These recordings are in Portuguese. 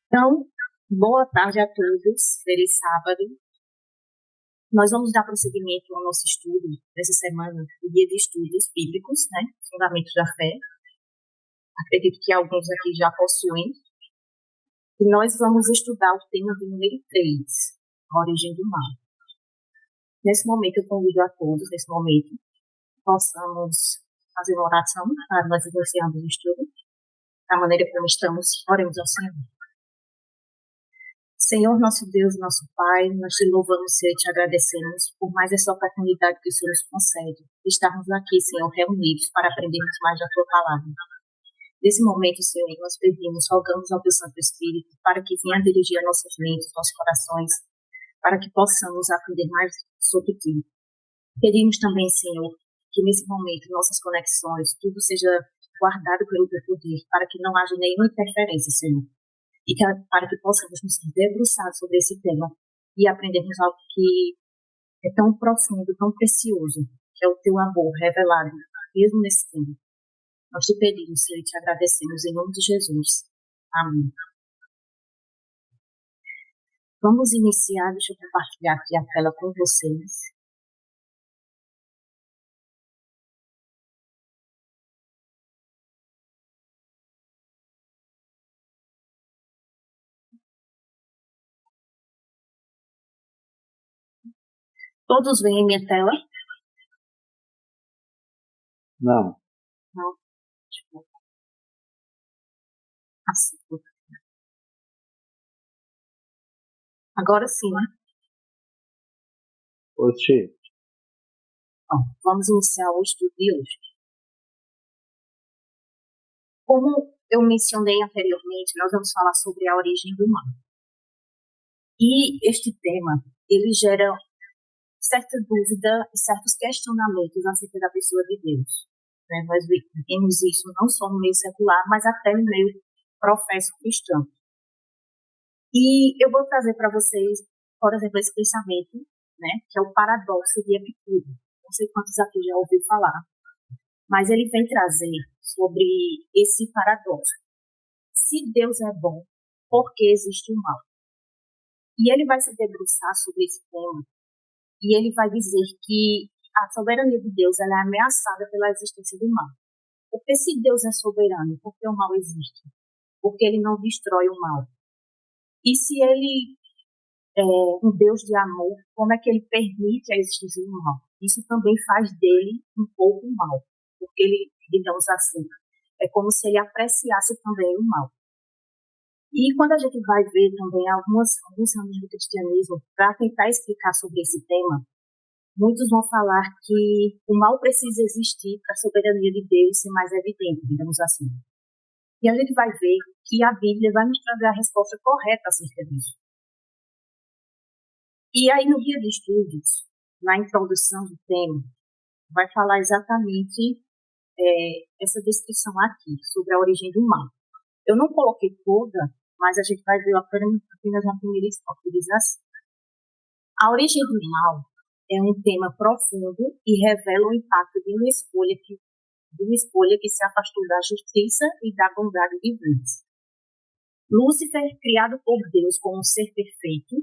Então, boa tarde a todos. Feliz sábado. Nós vamos dar prosseguimento ao nosso estudo dessa semana, o Guia de Estudos Bíblicos, Fundamentos da Fé. Acredito que alguns aqui já possuem. E nós vamos estudar o tema do número 3, a origem do mal. Nesse momento, eu convido a todos, possamos fazer uma oração para nós iniciarmos o estudo. Da maneira como estamos, oremos ao Senhor. Senhor, nosso Deus, nosso Pai, nós te louvamos, Senhor, e te agradecemos por mais essa oportunidade que o Senhor nos concede de estarmos aqui, Senhor, reunidos para aprendermos mais da Tua palavra. Nesse momento, Senhor, nós pedimos, rogamos ao Teu Santo Espírito para que venha dirigir as nossas mentes, nossos corações, para que possamos aprender mais sobre Ti. Pedimos também, Senhor, que nesse momento nossas conexões, tudo seja guardado pelo Teu poder, para que não haja nenhuma interferência, Senhor. E para que possamos nos debruçar sobre esse tema e aprendermos algo que é tão profundo, tão precioso, que é o Teu amor revelado, mesmo nesse tempo. Nós te pedimos, Senhor, e te agradecemos em nome de Jesus. Amém. Vamos iniciar, deixa eu compartilhar aqui a tela com vocês. Todos veem minha tela? Não. Não. Assim. Agora sim, né? Oxi. Bom, vamos iniciar o estudo de hoje. Como eu mencionei anteriormente, nós vamos falar sobre a origem do mal. E este tema, ele gera certa dúvida e certos questionamentos acerca da pessoa de Deus. Nós vemos isso não só no meio secular, mas até no meio professo cristão. E eu vou trazer para vocês, por exemplo, esse pensamento, que é o paradoxo de Epicuro. Não sei quantos aqui já ouviram falar, mas ele vem trazer sobre esse paradoxo. Se Deus é bom, por que existe o mal? E ele vai se debruçar sobre esse tema e ele vai dizer que a soberania de Deus ela é ameaçada pela existência do mal. Porque se Deus é soberano, por que o mal existe? Porque ele não destrói o mal. E se ele é um Deus de amor, como é que ele permite a existência do mal? Isso também faz dele um pouco mal. Porque ele, digamos assim, é como se ele apreciasse também o mal. E quando a gente vai ver também alguns ramos do cristianismo, para tentar explicar sobre esse tema, muitos vão falar que o mal precisa existir para a soberania de Deus ser mais evidente, digamos assim. E a gente vai ver que a Bíblia vai nos trazer a resposta correta acerca disso. E aí, no guia de estudos, na introdução do tema, vai falar exatamente essa descrição aqui, sobre a origem do mal. Eu não coloquei toda, mas a gente vai ver apenas na primeira estrofe, diz assim. A origem do mal é um tema profundo e revela o impacto de uma escolha que se afastou da justiça e da bondade divinas. Lúcifer, criado por Deus como um ser perfeito,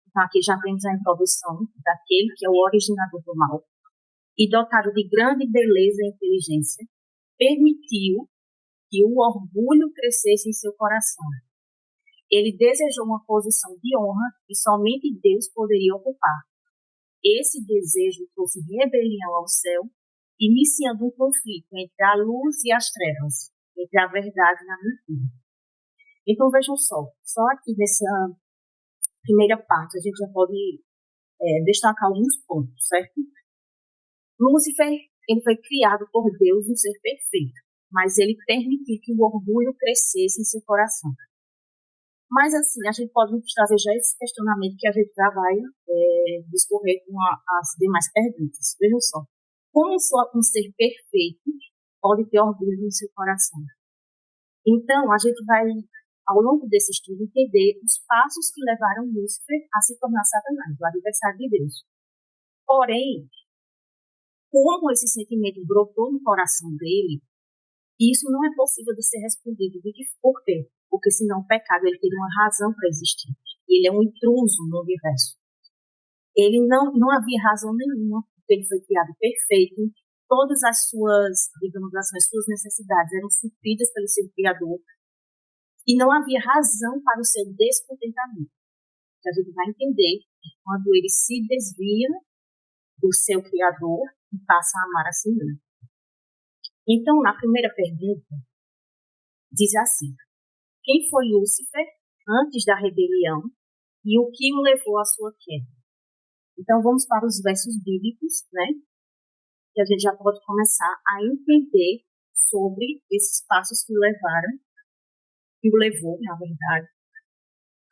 então aqui já temos a introdução daquele que é o originador do mal, e dotado de grande beleza e inteligência, permitiu que o orgulho crescesse em seu coração. Ele desejou uma posição de honra que somente Deus poderia ocupar. Esse desejo trouxe rebelião ao céu, iniciando um conflito entre a luz e as trevas, entre a verdade e a mentira. Então, vejam só aqui nessa primeira parte a gente já pode destacar alguns pontos, certo? Lúcifer, ele foi criado por Deus, um ser perfeito, mas ele permitiu que o orgulho crescesse em seu coração. Mas, assim, a gente pode trazer já esse questionamento que a gente já vai discorrer com as demais perguntas. Vejam só. Como só um ser perfeito pode ter orgulho no seu coração? Então, a gente vai, ao longo desse estudo, entender os passos que levaram Lúcifer a se tornar Satanás, o adversário de Deus. Porém, como esse sentimento brotou no coração dele, isso não é possível de ser respondido. Por quê? porque senão o pecado ele teria uma razão para existir. Ele é um intruso no universo. Ele não havia razão nenhuma, porque ele foi criado perfeito, todas as suas, digamos assim, as suas necessidades eram supridas pelo seu Criador, e não havia razão para o seu descontentamento. A gente vai entender que quando ele se desvia do seu Criador e passa a amar a si mesmo. Então, na primeira pergunta, diz assim: quem foi Lúcifer antes da rebelião e o que o levou à sua queda? Então, vamos para os versos bíblicos, né? Que a gente já pode começar a entender sobre esses passos que o levou, na verdade,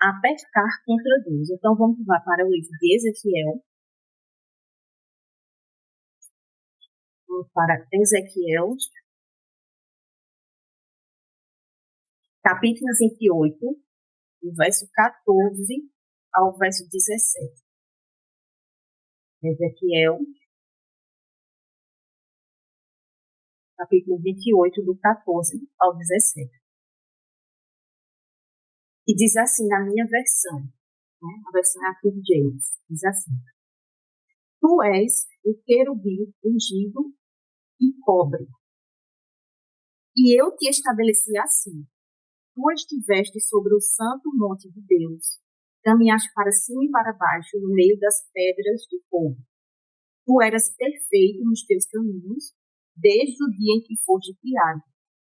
a pecar contra Deus. Então, vamos lá para o livro de Ezequiel. Vamos para Ezequiel, capítulo 28, do verso 14 ao verso 17. Ezequiel, capítulo 28, do 14 ao 17. E diz assim na minha versão, né? A versão é a King James, diz assim: Tu és o querubim ungido e cobre, e eu te estabeleci assim. Tu estiveste sobre o santo monte de Deus, caminhaste para cima e para baixo no meio das pedras de fogo. Tu eras perfeito nos teus caminhos, desde o dia em que foste criado,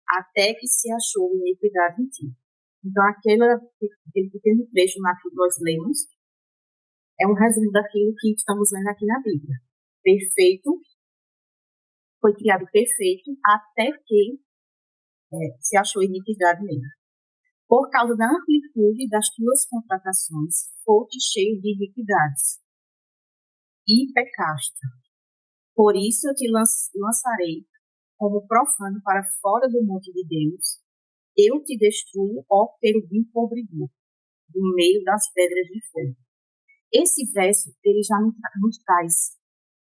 até que se achou iniquidade em ti. Então, aquele pequeno trecho lá que nós lemos é um resumo daquilo que estamos lendo aqui na Bíblia. Perfeito, foi criado perfeito, até que se achou iniquidade nele. Por causa da amplitude das tuas contratações, foste cheio de iniquidades e pecaste. Por isso eu te lançarei como profano para fora do monte de Deus. Eu te destruo, ó querubim cobridor, do meio das pedras de fogo. Esse verso, ele já nos traz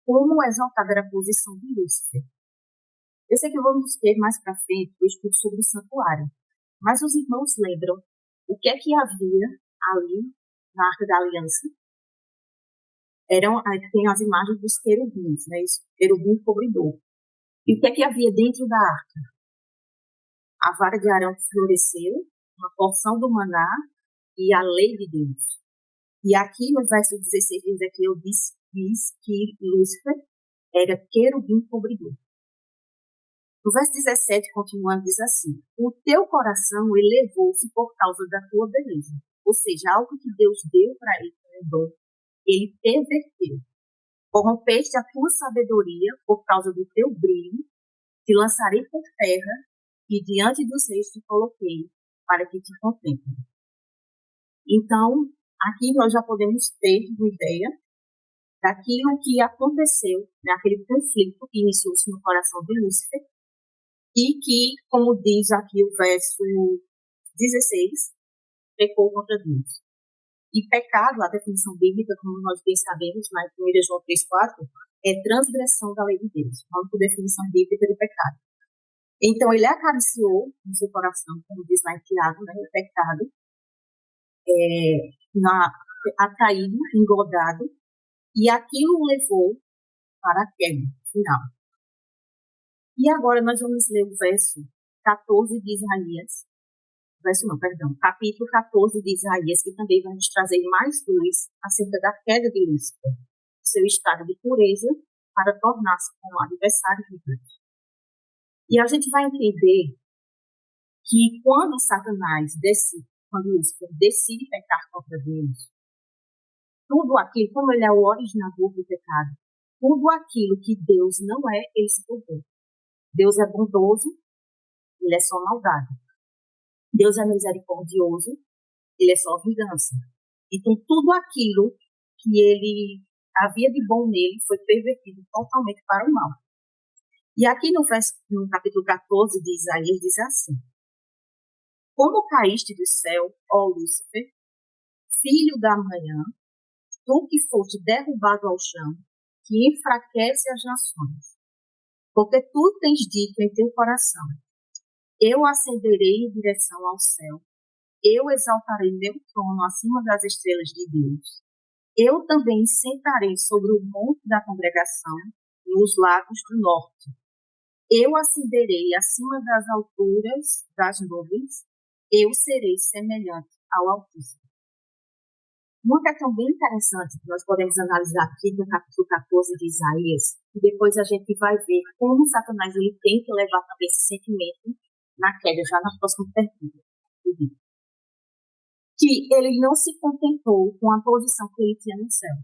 como exaltada era a posição de Lúcifer. Eu sei que vamos ter mais para frente o estudo sobre o santuário, mas os irmãos lembram o que é que havia ali na Arca da Aliança? Tem as imagens dos querubins, né? Isso, querubim cobridor. E o que é que havia dentro da arca? A vara de Arão que floresceu, uma porção do maná e a lei de Deus. E aqui no verso 16 de Ezequiel diz que Lúcifer era querubim cobridor. No verso 17, continuando, diz assim: o teu coração elevou-se por causa da tua beleza. Ou seja, algo que Deus deu para ele como dom, ele perverteu. Corrompeste a tua sabedoria por causa do teu brilho, te lançarei por terra e diante dos reis te coloquei para que te contemplem. Então, aqui nós já podemos ter uma ideia daquilo que aconteceu naquele conflito que iniciou-se no coração de Lúcifer e que, como diz aqui o verso 16, pecou contra Deus. E pecado, a definição bíblica, como nós bem sabemos, na 1 João 3,4, é transgressão da lei de Deus. A única definição bíblica de pecado. Então, ele acariciou no seu coração, como diz lá em Tiago, né, o pecado, atraído, engodado, e aquilo o levou para a queda final. E agora nós vamos ler o verso 14 de Isaías, capítulo 14 de Isaías, que também vai nos trazer mais luz acerca da queda de Lúcifer, seu estado de pureza, para tornar-se como adversário de Deus. E a gente vai entender que quando Lúcifer decide pecar contra Deus, tudo aquilo, como ele é o originador do pecado, tudo aquilo que Deus não é, ele se tornou. Deus é bondoso, ele é só maldade. Deus é misericordioso, ele é só vingança. Então, tudo aquilo que ele havia de bom nele foi pervertido totalmente para o mal. E aqui no capítulo 14 de Isaías diz assim: como caíste do céu, ó Lúcifer, filho da manhã, tu que foste derrubado ao chão, que enfraquece as nações. Porque tu tens dito em teu coração: eu ascenderei em direção ao céu, Eu exaltarei meu trono acima das estrelas de Deus. Eu também sentarei sobre o monte da congregação, nos lagos do norte. Eu ascenderei acima das alturas das nuvens. Eu serei semelhante ao Altíssimo. Uma questão bem interessante que nós podemos analisar aqui no capítulo 14 de Isaías, e depois a gente vai ver como Satanás ele tenta levar também esse sentimento na queda, já na próxima pergunta. Que ele não se contentou com a posição que ele tinha no céu.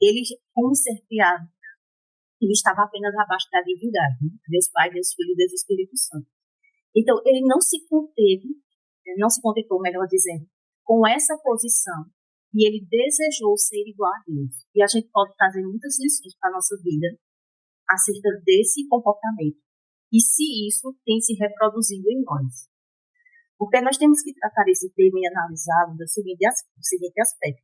Ele, como ser criado, ele estava apenas abaixo da divindade, né? Deus Pai, Deus Filho e Deus Espírito Santo. Então, ele não se contentou, melhor dizendo, com essa posição, e ele desejou ser igual a Deus. E a gente pode trazer muitas lições para a nossa vida acerca desse comportamento, e se isso tem se reproduzido em nós. Porque nós temos que tratar esse tema e analisá-lo do seguinte aspecto,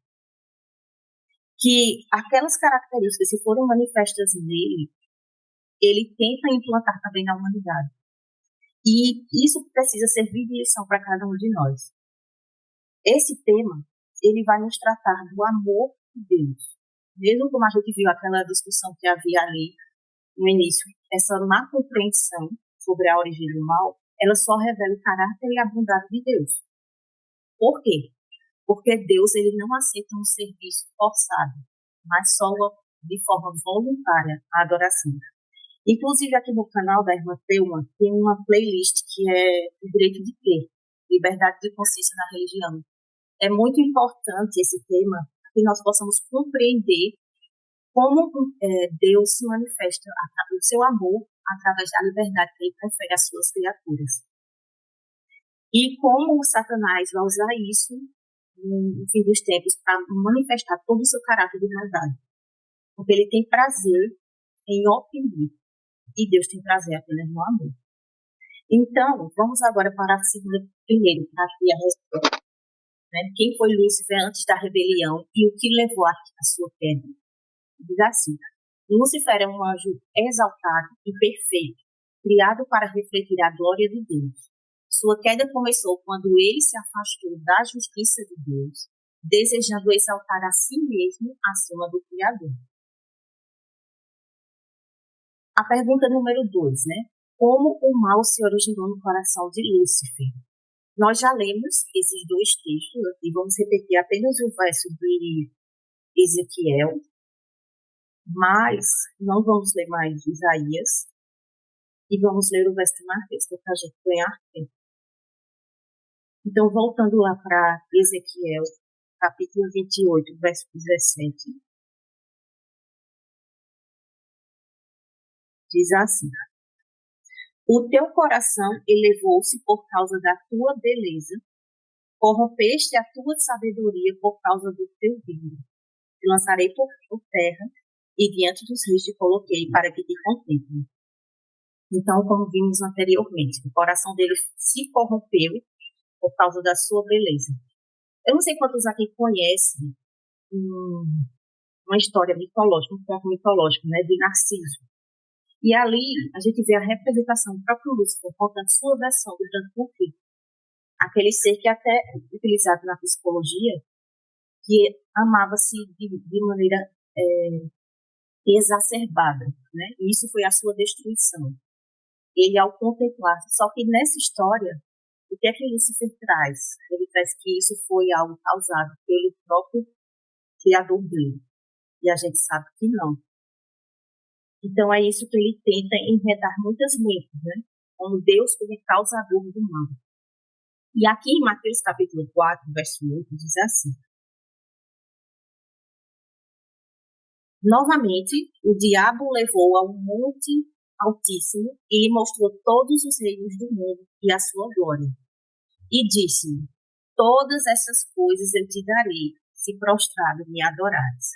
que aquelas características, se foram manifestas nele, ele tenta implantar também na humanidade. E isso precisa servir de lição para cada um de nós. Esse tema, ele vai nos tratar do amor de Deus. Mesmo como a gente viu aquela discussão que havia ali no início, essa má compreensão sobre a origem do mal, ela só revela o caráter e a bondade de Deus. Por quê? Porque Deus ele não aceita um serviço forçado, mas só de forma voluntária a adoração. Inclusive, aqui no canal da Irmã Thelma, tem uma playlist que é o direito de quê? Liberdade de consciência na religião. É muito importante esse tema, que nós possamos compreender como Deus se manifesta o seu amor através da liberdade que ele confere às suas criaturas. E como o Satanás vai usar isso no fim dos tempos para manifestar todo o seu caráter de maldade. Porque ele tem prazer em oprimir. E Deus tem prazer apenas no amor. Então, vamos agora para a segunda, primeiro, para aqui a resposta. Né? Quem foi Lúcifer antes da rebelião e o que levou à sua queda? Diz assim, Lúcifer é um anjo exaltado e perfeito, criado para refletir a glória de Deus. Sua queda começou quando ele se afastou da justiça de Deus, desejando exaltar a si mesmo acima do Criador. A pergunta número 2, né? Como o mal se originou no coração de Lúcifer? Nós já lemos esses dois textos e vamos repetir apenas o verso de Ezequiel, mas não vamos ler mais Isaías e vamos ler o verso de Mateus, para a gente ganhar tempo. Então, voltando lá para Ezequiel, capítulo 28, verso 17, diz assim: O teu coração elevou-se por causa da tua beleza, corrompeste a tua sabedoria por causa do teu vinho. Te lançarei por terra e diante dos reis te coloquei para que te contemplem. Então, como vimos anteriormente, o coração dele se corrompeu por causa da sua beleza. Eu não sei quantos aqui conhecem uma história mitológica, um conto mitológico, né, de Narciso. E ali a gente vê a representação do próprio Lúcifer contando sua versão do grande conflito. Aquele ser que até utilizado na psicologia, que amava-se de maneira exacerbada, né? E isso foi a sua destruição. Ele, ao contemplar, só que nessa história, o que é que Lúcifer traz? Ele traz que isso foi algo causado pelo próprio criador dele. E a gente sabe que não. Então é isso que ele tenta enredar muitas mentes, né? Como Deus como causador do mal. E aqui em Mateus capítulo 4, verso 8, diz assim: Novamente, o diabo levou a um monte altíssimo e lhe mostrou todos os reinos do mundo e a sua glória. E disse-lhe: Todas essas coisas eu te darei, se prostrado me adorares.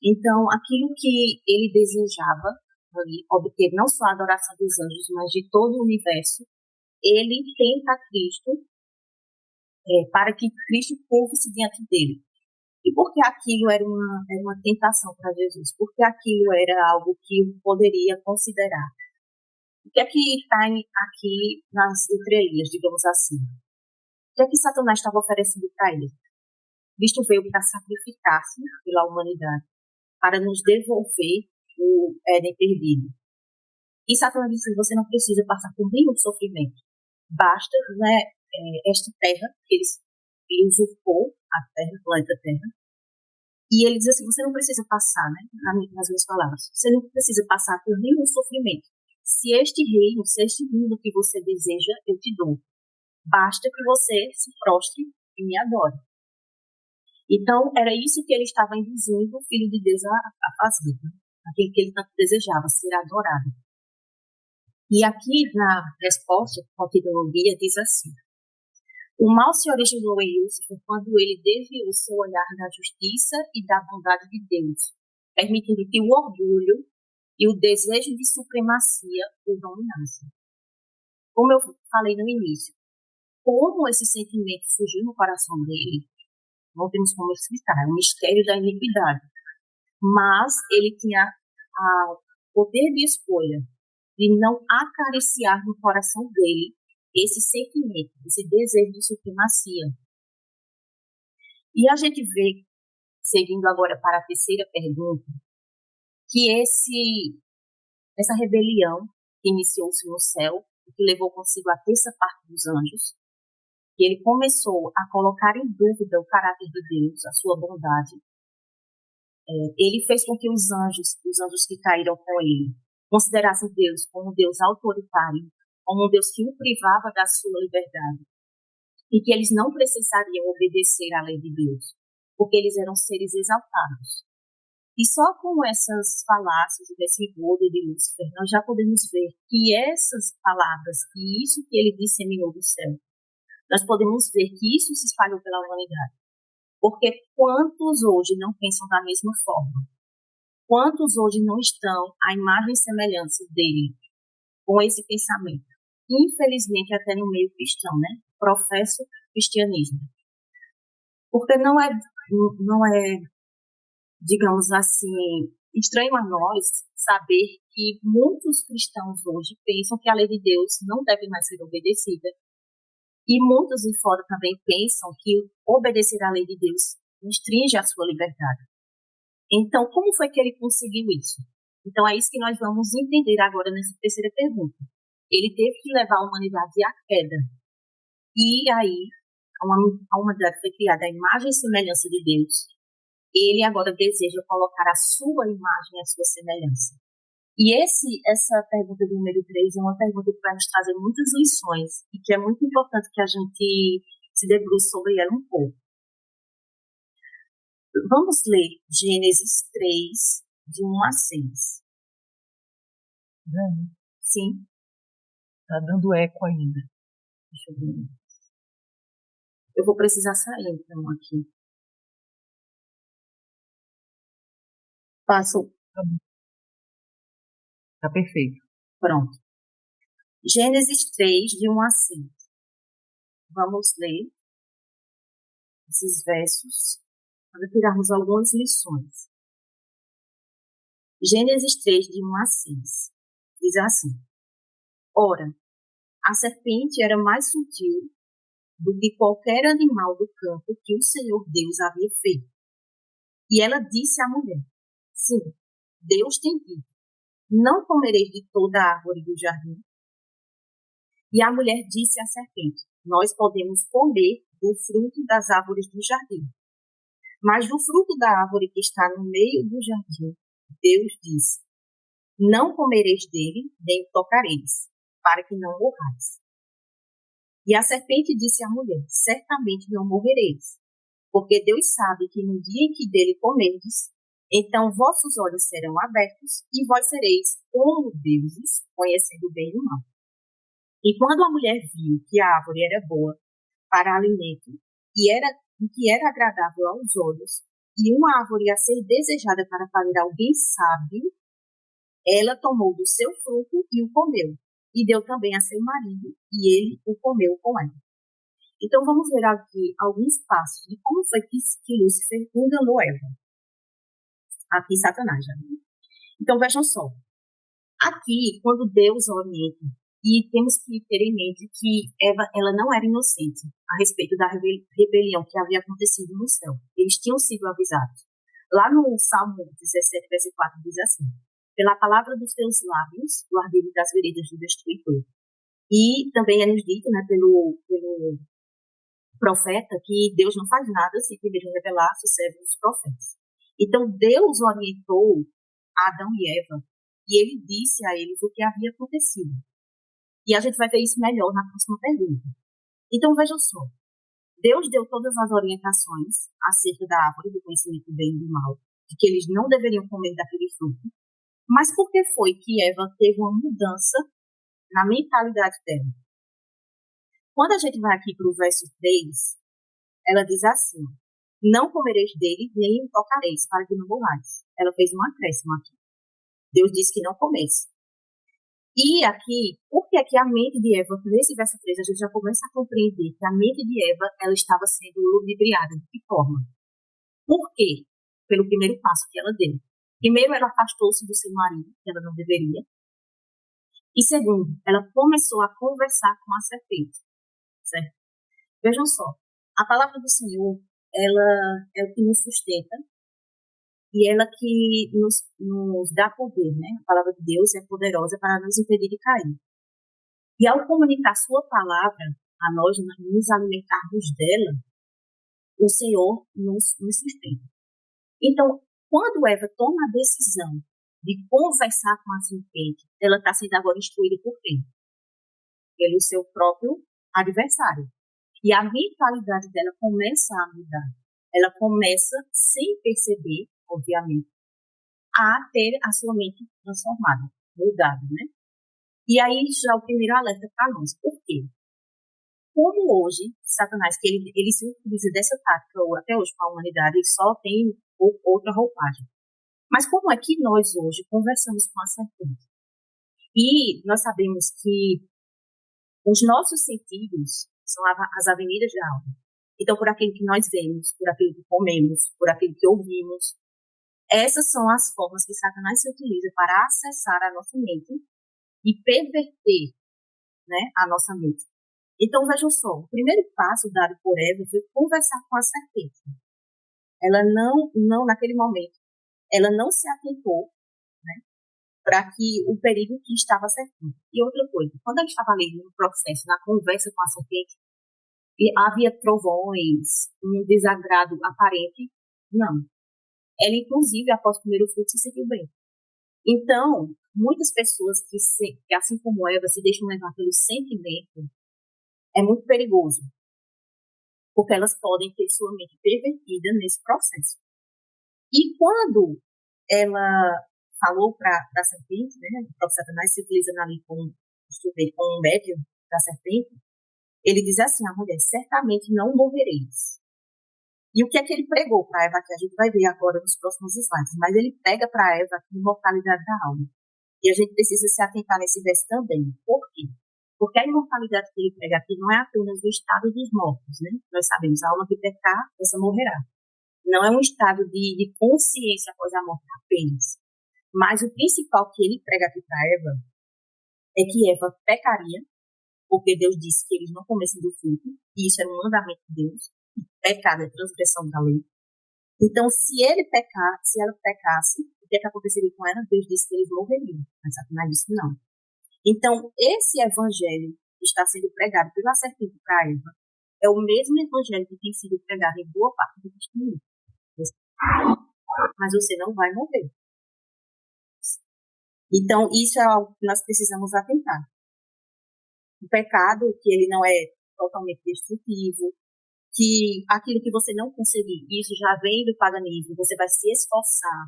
Então, aquilo que ele desejava obter não só a adoração dos anjos, mas de todo o universo, ele tenta Cristo para que Cristo curve-se diante dele. E por que aquilo era uma tentação para Jesus? Porque aquilo era algo que ele poderia considerar. O que é que está aqui nas entrelinhas, digamos assim? que é que Satanás estava oferecendo para ele? Cristo veio para sacrificar-se pela humanidade, para nos devolver o Éden perdido. E Satanás disse: você não precisa passar por nenhum sofrimento. Basta, né, esta terra, que ele usurpou a terra, o planeta Terra. E ele diz assim: você não precisa passar, né, nas minhas palavras, você não precisa passar por nenhum sofrimento. Se este reino, se este mundo que você deseja, eu te dou. Basta que você se prostre e me adore. Então, era isso que ele estava induzindo o Filho de Deus a fazer, né? Aquilo que ele tanto desejava, ser adorado. E aqui, na resposta, a teologia diz assim: o mal se originou em Lúcifer quando ele desviou seu olhar da justiça e da bondade de Deus, permitindo que o orgulho e o desejo de supremacia o dominassem. Como eu falei no início, como esse sentimento surgiu no coração dele, não temos como explicar, é um mistério da iniquidade. Mas ele tinha o poder de escolha de não acariciar no coração dele esse sentimento, esse desejo de supremacia. E a gente vê, seguindo agora para a terceira pergunta, que essa rebelião que iniciou-se no céu, que levou consigo a terça parte dos anjos, que ele começou a colocar em dúvida o caráter de Deus, a sua bondade, ele fez com que os anjos que caíram com ele, considerassem Deus como um Deus autoritário, como um Deus que o privava da sua liberdade, e que eles não precisariam obedecer à lei de Deus, porque eles eram seres exaltados. E só com essas falácias e desse engodo de Lúcifer, nós já podemos ver que essas palavras, que isso que ele disseminou do céu, nós podemos ver que isso se espalhou pela humanidade. Porque quantos hoje não pensam da mesma forma? Quantos hoje não estão à imagem e semelhança dele, com esse pensamento? Infelizmente, até no meio cristão, né? Professo cristianismo. Porque não é, digamos assim, estranho a nós saber que muitos cristãos hoje pensam que a lei de Deus não deve mais ser obedecida. E muitos de fora também pensam que obedecer à lei de Deus restringe a sua liberdade. Então, como foi que ele conseguiu isso? Então, é isso que nós vamos entender agora nessa terceira pergunta. Ele teve que levar a humanidade à queda. E aí, a humanidade foi criada à imagem e semelhança de Deus. Ele agora deseja colocar a sua imagem e a sua semelhança. E essa pergunta do número 3 é uma pergunta que vai nos trazer muitas lições e que é muito importante que a gente se debruce sobre ela um pouco. Vamos ler Gênesis 3, de 1 a 6. Dani, Sim? tá dando eco ainda. Deixa eu ver. Eu vou precisar sair, então, aqui. Passo. Tá perfeito. Pronto. Gênesis 3, de 1 a 5. Vamos ler esses versos para tirarmos algumas lições. Gênesis 3, de 1 a 6. Diz assim: ora, a serpente era mais sutil do que qualquer animal do campo que o Senhor Deus havia feito. E ela disse à mulher: sim, Deus tem dito, não comereis de toda a árvore do jardim. E a mulher disse à serpente: nós podemos comer do fruto das árvores do jardim. Mas do fruto da árvore que está no meio do jardim, Deus disse: não comereis dele, nem o tocareis, para que não morrais. E a serpente disse à mulher: certamente não morrereis, porque Deus sabe que no dia em que dele comerdes, então vossos olhos serão abertos e vós sereis como deuses, conhecendo o bem e o mal. E quando a mulher viu que a árvore era boa para alimento e que era agradável aos olhos, e uma árvore a ser desejada para fazer alguém sábio, ela tomou do seu fruto e o comeu, e deu também a seu marido, e ele o comeu com ela. Então vamos ver aqui alguns passos de como foi que Lúcifer enganou Eva. Aqui Satanás, já. Então vejam só. Aqui, quando Deus orienta E temos que ter em mente que Eva, ela não era inocente a respeito da rebelião que havia acontecido no céu. Eles tinham sido avisados. Lá no Salmo 17, verso 4, diz assim: pela palavra dos teus lábios, guardei das veredas do destruidor. E também é nos dito, né, pelo profeta, que Deus não faz nada se primeiro revelasse os servos dos profetas. Então, Deus orientou Adão e Eva, e ele disse a eles o que havia acontecido. E a gente vai ver isso melhor na próxima pergunta. Então, vejam só. Deus deu todas as orientações acerca da árvore do conhecimento do bem e do mal, de que eles não deveriam comer daquele fruto. Mas por que foi que Eva teve uma mudança na mentalidade dela? Quando a gente vai aqui para o verso 3, ela diz assim: não comereis dele, nem o tocareis, para que não morrais. Ela fez um acréscimo aqui. Deus disse que não comesse. E aqui, por que é que a mente de Eva, nesse verso 3, a gente já começa a compreender que a mente de Eva, ela estava sendo ludibriada. De que forma? Por quê? Pelo primeiro passo que ela deu. Primeiro, ela afastou-se do seu marido, que ela não deveria. E segundo, ela começou a conversar com a serpente. Certo? Vejam só, a palavra do Senhor, ela é o que nos sustenta e ela que nos dá poder, né? A palavra de Deus é poderosa para nos impedir de cair. E ao comunicar sua palavra a nós, nos alimentarmos dela, o Senhor nos sustenta. Então, quando Eva toma a decisão de conversar com a serpente, ela está sendo agora instruída por quem? Pelo seu próprio adversário. E a mentalidade dela começa a mudar. Ela começa, sem perceber, obviamente, a ter a sua mente transformada, mudada, né? E aí já o primeiro alerta para nós. Por quê? Como hoje, Satanás, que ele se utiliza dessa tática, ou até hoje com a humanidade, ele só tem outra roupagem. Mas como é que nós hoje conversamos com a serpente? E nós sabemos que os nossos sentidos são as avenidas da alma. Então, por aquilo que nós vemos, por aquilo que comemos, por aquilo que ouvimos, essas são as formas que Satanás se utiliza para acessar a nossa mente e perverter, né, a nossa mente. Então, vejam só, o primeiro passo dado por Eva foi conversar com a serpente. Ela não naquele momento, ela não se atentou, né, para que o perigo que estava cercando. E outra coisa, quando ela estava ali no processo, na conversa com a serpente, e havia trovões, um desagrado aparente? Não. Ela, inclusive, após o primeiro fruto, se sentiu bem. Então, muitas pessoas que assim como Eva, se deixam levar pelo sentimento, é muito perigoso, porque elas podem ter sua mente pervertida nesse processo. E quando ela falou para a serpente, né, o próprio Satanás se utiliza ali com o médium da serpente, ele diz assim, a mulher, certamente não morrereis. E o que é que ele pregou para Eva, que a gente vai ver agora nos próximos slides, mas ele prega para Eva a imortalidade da alma. E a gente precisa se atentar nesse verso também. Por quê? Porque a imortalidade que ele prega aqui não é apenas o estado dos mortos, né? Nós sabemos, a alma que pecar, essa morrerá. Não é um estado de consciência após a morte apenas. Mas o principal que ele prega aqui para Eva é que Eva pecaria, porque Deus disse que eles não comessem do fruto, e isso era um mandamento de Deus. Pecado é transgressão da lei. Então, se ela pecasse, o que aconteceria com ela? Deus disse que eles morreriam, mas Satanás disse não. Então, esse evangelho que está sendo pregado pela serpente para Eva é o mesmo evangelho que tem sido pregado em boa parte do cristianismo. Mas você não vai morrer. Então, isso é algo que nós precisamos atentar. O pecado, que ele não é totalmente destrutivo, que aquilo que você não conseguir, isso já vem do paganismo, você vai se esforçar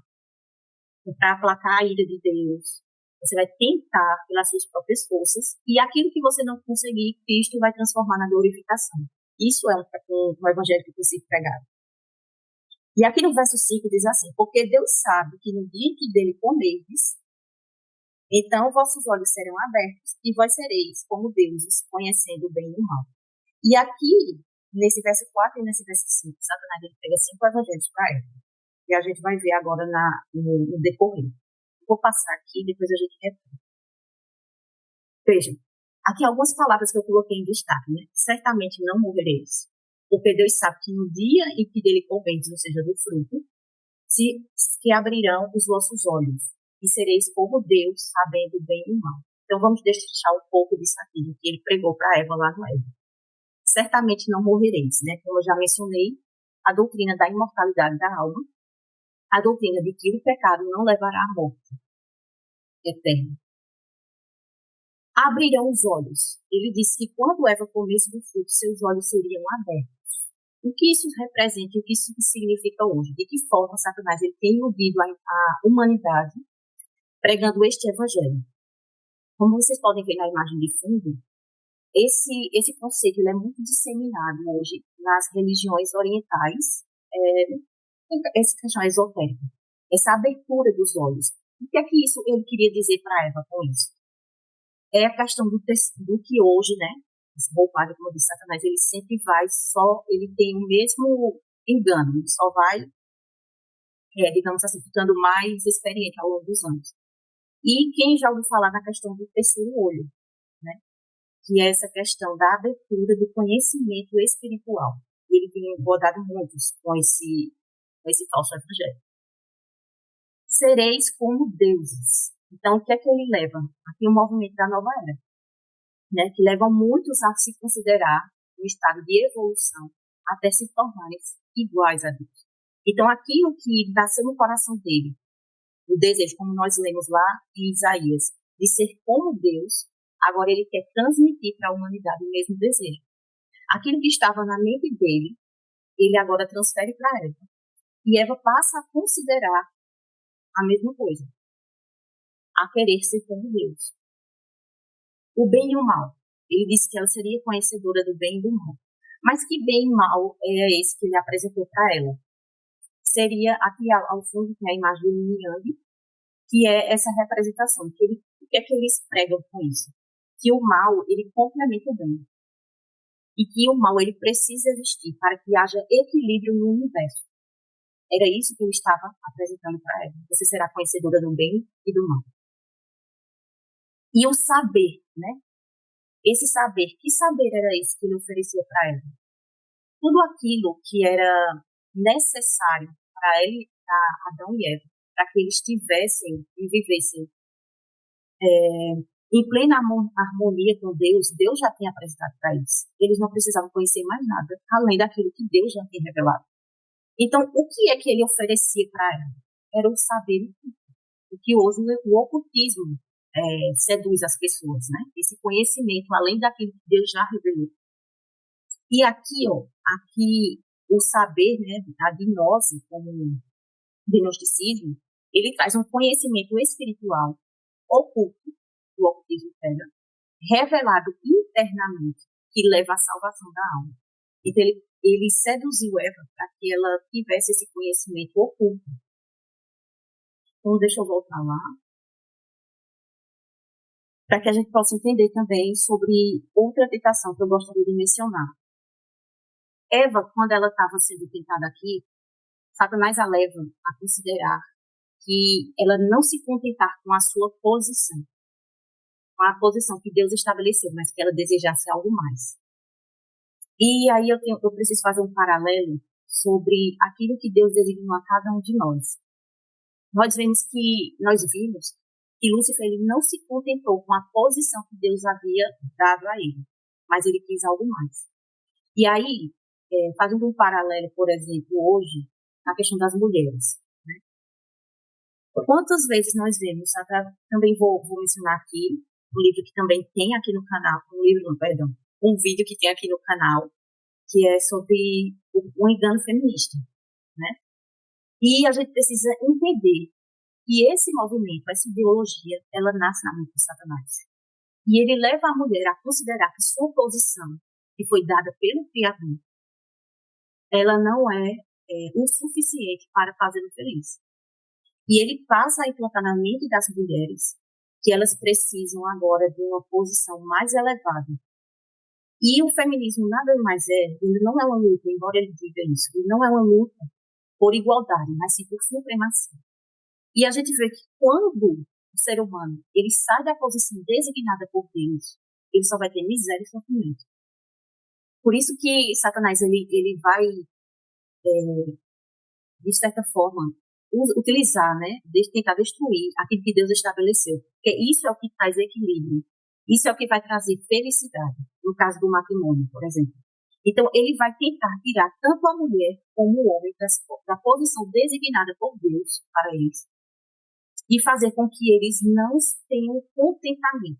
para aplacar a ira de Deus, você vai tentar pelas suas próprias forças, e aquilo que você não conseguir, Cristo vai transformar na glorificação. Isso é um evangelho que tem sido pregado. E aqui no verso 5 diz assim, porque Deus sabe que no dia que dele comerdes, então vossos olhos serão abertos e vós sereis como deuses, conhecendo o bem e o mal. E aqui, nesse verso 4 e nesse verso 5, Satanás ele pega 5 evangelhos para Eva. E a gente vai ver agora no decorrer. Vou passar aqui, depois a gente repete. Veja, Aqui algumas palavras que eu coloquei em destaque, né? Certamente não morrereis, porque Deus sabe que no dia em que dele comerdes, ou seja, do fruto, se abrirão os vossos olhos, e sereis como Deus, sabendo o bem e o mal. Então vamos deixar um pouco disso aqui, do que ele pregou para Eva lá no Éden. Certamente não morrereis, né? Como eu já mencionei, a doutrina da imortalidade da alma, a doutrina de que o pecado não levará à morte eterna. Abrirão os olhos. Ele disse que quando Eva comesse do fruto, seus olhos seriam abertos. O que isso representa e o que isso significa hoje? De que forma Satanás ele tem iludido a humanidade pregando este evangelho? Como vocês podem ver na imagem de fundo, esse conceito ele é muito disseminado hoje nas religiões orientais, essa questão esotérica, essa abertura dos olhos. O que é que isso ele queria dizer para Eva com isso? É a questão do que hoje, né, esse roupado, como disse Satanás, ele sempre vai ele tem o mesmo engano, ele só vai, digamos assim, ficando mais experiente ao longo dos anos. E quem já ouviu falar na questão do terceiro olho, né, que é essa questão da abertura do conhecimento espiritual. Ele tem abordado muitos com esse falso evangelho. Sereis como deuses. Então, o que é que ele leva? Aqui o movimento da nova era, né, que leva muitos a se considerar um estado de evolução até se tornarem iguais a Deus. Então, aquilo que nasceu no coração dele, o desejo, como nós lemos lá em Isaías, de ser como Deus, agora ele quer transmitir para a humanidade o mesmo desejo. Aquilo que estava na mente dele, ele agora transfere para Eva. E Eva passa a considerar a mesma coisa, a querer ser como Deus. O bem e o mal. Ele disse que ela seria conhecedora do bem e do mal. Mas que bem e mal é esse que ele apresentou para ela? Seria, aqui ao fundo, tem a imagem do Yin Yang, que é essa representação. O que é que eles pregam com isso? Que o mal, ele complementa o bem. E que o mal, ele precisa existir para que haja equilíbrio no universo. Era isso que ele estava apresentando para ela. Você será conhecedora do bem e do mal. E o saber, né? Esse saber, que saber era esse que ele oferecia para ela? Tudo aquilo que era necessário para ele, para Adão e Eva, para que eles tivessem e vivessem em plena harmonia com Deus, Deus já tinha apresentado para eles. Eles não precisavam conhecer mais nada, além daquilo que Deus já tinha revelado. Então, o que é que ele oferecia para ela? Era o saber, o que hoje o ocultismo seduz as pessoas, né? Esse conhecimento, além daquilo que Deus já revelou. E aqui o saber, né, a gnose, como gnosticismo, ele traz um conhecimento espiritual oculto, do ocultismo pega, revelado internamente, que leva à salvação da alma. Então, ele seduziu Eva para que ela tivesse esse conhecimento oculto. Então, deixa eu voltar lá. Para que a gente possa entender também sobre outra tentação que eu gostaria de mencionar. Eva, quando ela estava sendo tentada aqui, Satanás a leva a considerar que ela não se contentar com a sua posição, com a posição que Deus estabeleceu, mas que ela desejasse algo mais. E aí eu preciso fazer um paralelo sobre aquilo que Deus designou a cada um de nós. Nós vimos que Lúcifer ele não se contentou com a posição que Deus havia dado a ele, mas ele quis algo mais. E aí, fazendo um paralelo, por exemplo, hoje, na questão das mulheres, né? Quantas vezes nós vemos, também vou mencionar aqui, um livro que também tem aqui no canal, um vídeo que tem aqui no canal, que é sobre o engano feminista, né? E a gente precisa entender que esse movimento, essa ideologia, ela nasce na mente de Satanás. E ele leva a mulher a considerar que sua posição, que foi dada pelo Criador, ela não é o suficiente para fazê-lo feliz. E ele passa a implantar na mente das mulheres que elas precisam agora de uma posição mais elevada. E o feminismo nada mais ele não é uma luta, embora ele diga isso, ele não é uma luta por igualdade, mas sim por supremacia. E a gente vê que quando o ser humano ele sai da posição designada por Deus, ele só vai ter miséria e sofrimento. Por isso que Satanás ele vai, de certa forma, utilizar, né, tentar destruir aquilo que Deus estabeleceu. Porque isso é o que traz equilíbrio. Isso é o que vai trazer felicidade, no caso do matrimônio, por exemplo. Então, ele vai tentar tirar tanto a mulher como o homem da posição designada por Deus para eles e fazer com que eles não tenham contentamento.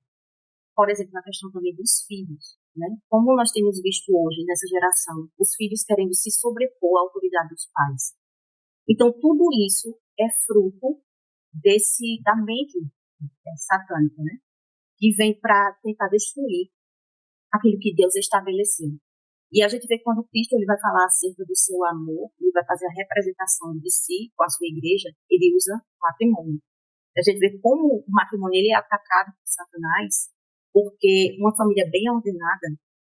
Por exemplo, na questão também dos filhos, né? Como nós temos visto hoje, nessa geração, os filhos querendo se sobrepor à autoridade dos pais. Então, tudo isso é fruto da mente satânica, né? Que vem para tentar destruir aquilo que Deus estabeleceu. E a gente vê quando Cristo ele vai falar acerca do seu amor, ele vai fazer a representação de si com a sua igreja, ele usa o matrimônio. A gente vê como o matrimônio ele é atacado por Satanás, porque uma família bem ordenada,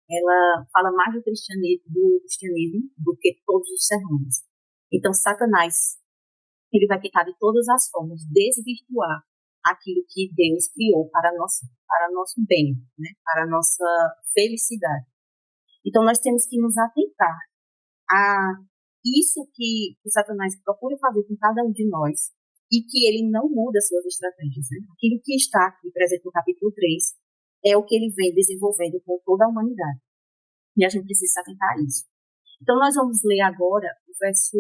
ela fala mais do cristianismo do que todos os sermões. Então, Satanás, ele vai tentar de todas as formas desvirtuar aquilo que Deus criou para nosso bem, né? Para a nossa felicidade. Então, nós temos que nos atentar a isso que Satanás procura fazer com cada um de nós e que ele não muda suas estratégias. Né? Aquilo que está aqui, por exemplo, no capítulo 3, é o que ele vem desenvolvendo com toda a humanidade. E a gente precisa se atentar a isso. Então, nós vamos ler agora o verso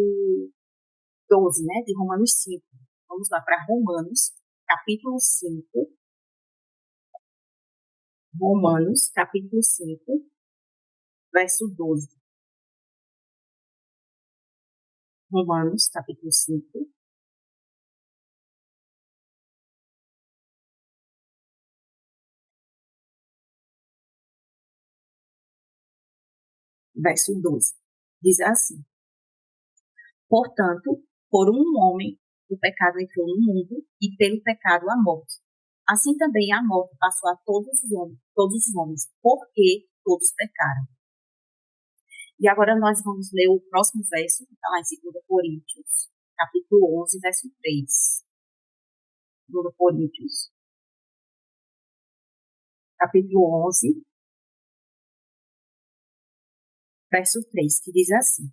12, né, de Romanos 5. Vamos lá para Romanos, capítulo 5. Romanos, capítulo 5, verso 12. Romanos, capítulo 5. Verso 12. Diz assim: portanto, por um homem o pecado entrou no mundo e pelo pecado a morte. Assim também a morte passou a todos os homens, porque todos pecaram. E agora nós vamos ler o próximo verso, que está lá em 2 Coríntios, capítulo 11, verso 3. 2 Coríntios, capítulo 11, verso 3, que diz assim: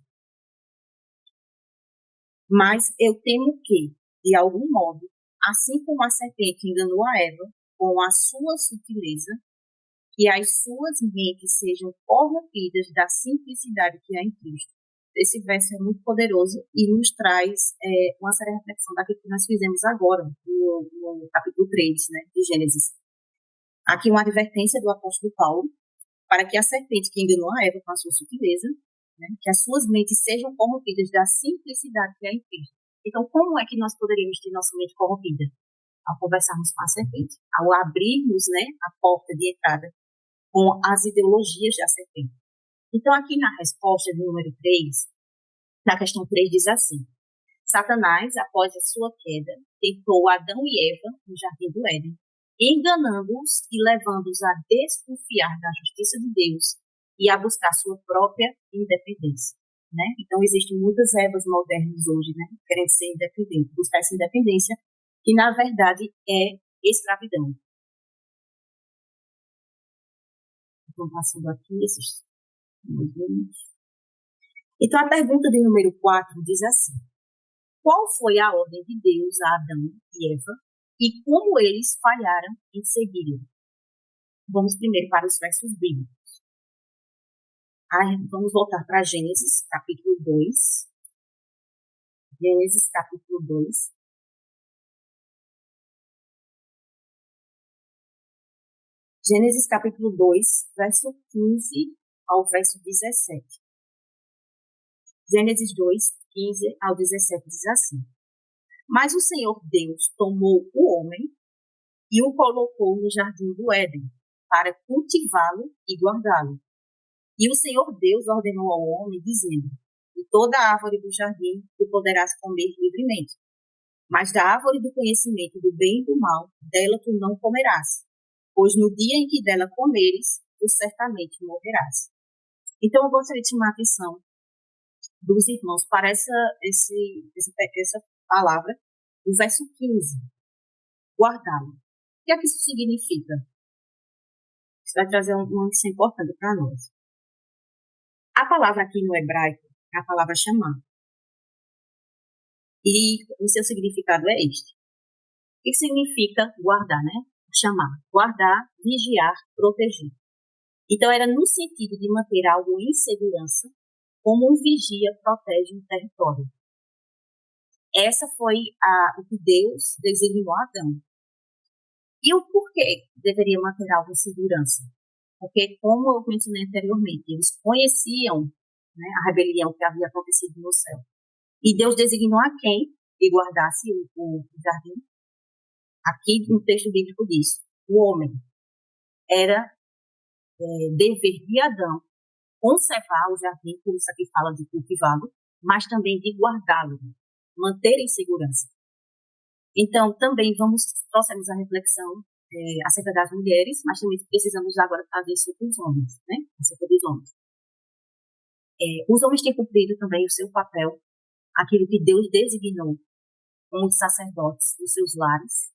mas eu temo que, de algum modo, assim como a serpente enganou a Eva com a sua sutileza, que as suas mentes sejam corrompidas da simplicidade que há em Cristo. Esse verso é muito poderoso e nos traz uma séria reflexão daquilo que nós fizemos agora, no capítulo 3, né, de Gênesis. Aqui uma advertência do apóstolo Paulo, para que a serpente que enganou a Eva com a sua sutileza, né, que as suas mentes sejam corrompidas da simplicidade que há em Cristo. Então, como é que nós poderíamos ter nossa mente corrompida? Ao conversarmos com a serpente, ao abrirmos, né, a porta de entrada com as ideologias da serpente. Então, aqui na resposta do número 3, na questão 3, diz assim: Satanás, após a sua queda, tentou Adão e Eva no jardim do Éden, enganando-os e levando-os a desconfiar da justiça de Deus e a buscar sua própria independência. Né? Então, existem muitas Evas modernas hoje, né, querendo ser independentes, buscar essa independência, que na verdade é escravidão. Estou passando aqui esses. Então, a pergunta de número 4 diz assim: qual foi a ordem de Deus a Adão e Eva e como eles falharam em segui-lo? Vamos primeiro para os versos bíblicos. Vamos voltar para Gênesis, capítulo 2. Gênesis, capítulo 2. Gênesis, capítulo 2, verso 15 ao verso 17. Gênesis 2, 15 ao 17 diz assim: mas o Senhor Deus tomou o homem e o colocou no jardim do Éden para cultivá-lo e guardá-lo. E o Senhor Deus ordenou ao homem, dizendo: de toda a árvore do jardim tu poderás comer livremente, mas da árvore do conhecimento do bem e do mal, dela tu não comerás, pois no dia em que dela comeres, tu certamente morrerás. Então eu gostaria de chamar a atenção dos irmãos para essa palavra, o verso 15, guardá-lo. O que é que isso significa? Isso vai trazer uma lição importante para nós. A palavra aqui no hebraico é a palavra chamar. E o seu significado é este. O que significa guardar, né? Chamar. Guardar, vigiar, proteger. Então, era no sentido de manter algo em segurança, como um vigia protege um território. Essa foi o que Deus designou a Adão. E o porquê deveria manter algo em segurança? Porque, como eu mencionei anteriormente, eles conheciam, né, a rebelião que havia acontecido no céu. E Deus designou a quem que guardasse o jardim. Aqui no texto bíblico diz, o homem era dever de Adão conservar o jardim, por isso aqui fala de cultivá-lo, mas também de guardá-lo, manter em segurança. Então, também trouxemos a reflexão acerca das mulheres, mas também precisamos agora trazer sobre os homens, né? Acerca dos homens. Os homens têm cumprido também o seu papel, aquilo que Deus designou como sacerdotes dos seus lares,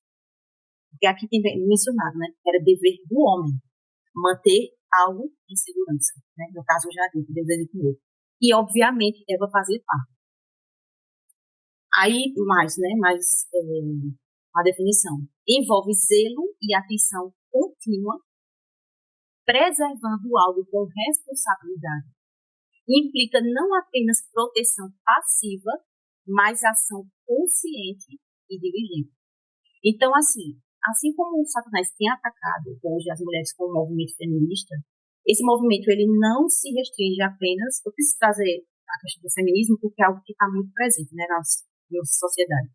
porque aqui tem mencionado, né? Era dever do homem manter algo em segurança, né? No caso, o jardim que Deus designou. E, obviamente, Eva fazer parte. Aí, a definição. Envolve zelo e atenção contínua, preservando algo com responsabilidade. Implica não apenas proteção passiva, mas ação consciente e diligente. Então, assim como o Satanás tem atacado hoje as mulheres com o movimento feminista, esse movimento ele não se restringe apenas, eu preciso trazer a questão do feminismo porque é algo que está muito presente, né, na nossa sociedade.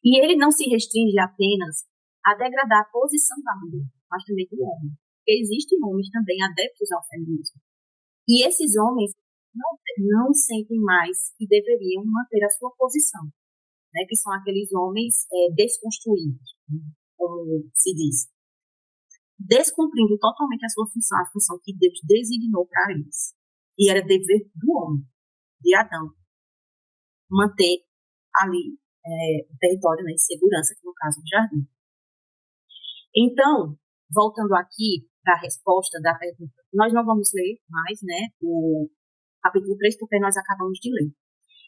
E ele não se restringe apenas a degradar a posição da mulher, mas também do homem. Porque existem homens também adeptos ao feminismo. E esses homens não sentem mais que deveriam manter a sua posição, né, que são aqueles homens desconstruídos, como se diz, descumprindo totalmente a sua função, a função que Deus designou para eles. E era dever do homem, de Adão, manter ali o território, né, de segurança, que no caso do jardim. Então, voltando aqui para a resposta da pergunta, nós não vamos ler mais, né, o capítulo 3, porque nós acabamos de ler.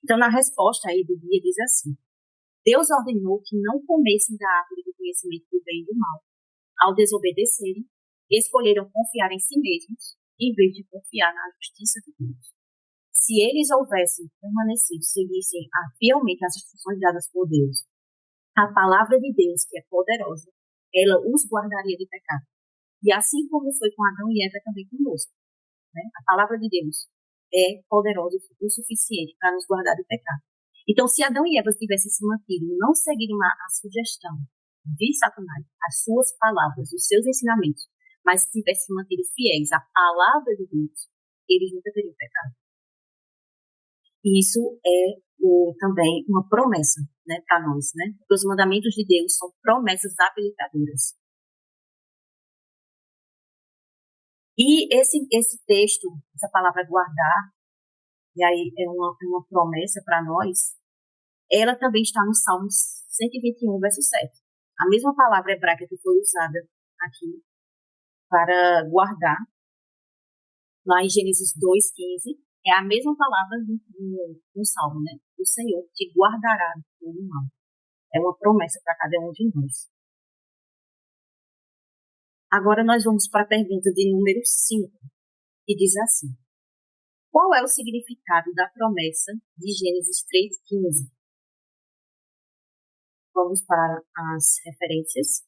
Então, na resposta aí do dia diz assim: Deus ordenou que não comessem da árvore do conhecimento do bem e do mal. Ao desobedecerem, escolheram confiar em si mesmos, em vez de confiar na justiça de Deus. Se eles houvessem permanecido, seguissem fielmente as instruções dadas por Deus, a palavra de Deus, que é poderosa, ela os guardaria de pecado. E assim como foi com Adão e Eva, também conosco, né? A palavra de Deus é poderosa o suficiente para nos guardar de pecado. Então, se Adão e Eva tivessem se mantido, não seguiram a sugestão de Satanás, as suas palavras, os seus ensinamentos, mas se tivessem se mantido fiéis à palavra de Deus, eles nunca teriam pecado. Isso é também uma promessa, né, para nós, né? Porque os mandamentos de Deus são promessas habilitadoras. E esse texto, essa palavra guardar, e aí é uma promessa para nós, ela também está no Salmos 121, verso 7. A mesma palavra hebraica que foi usada aqui para guardar, lá em Gênesis 2:15, é a mesma palavra no Salmo, né? O Senhor te guardará de todo mal. É uma promessa para cada um de nós. Agora nós vamos para a pergunta de número 5, que diz assim: qual é o significado da promessa de Gênesis 3:15? Vamos para as referências.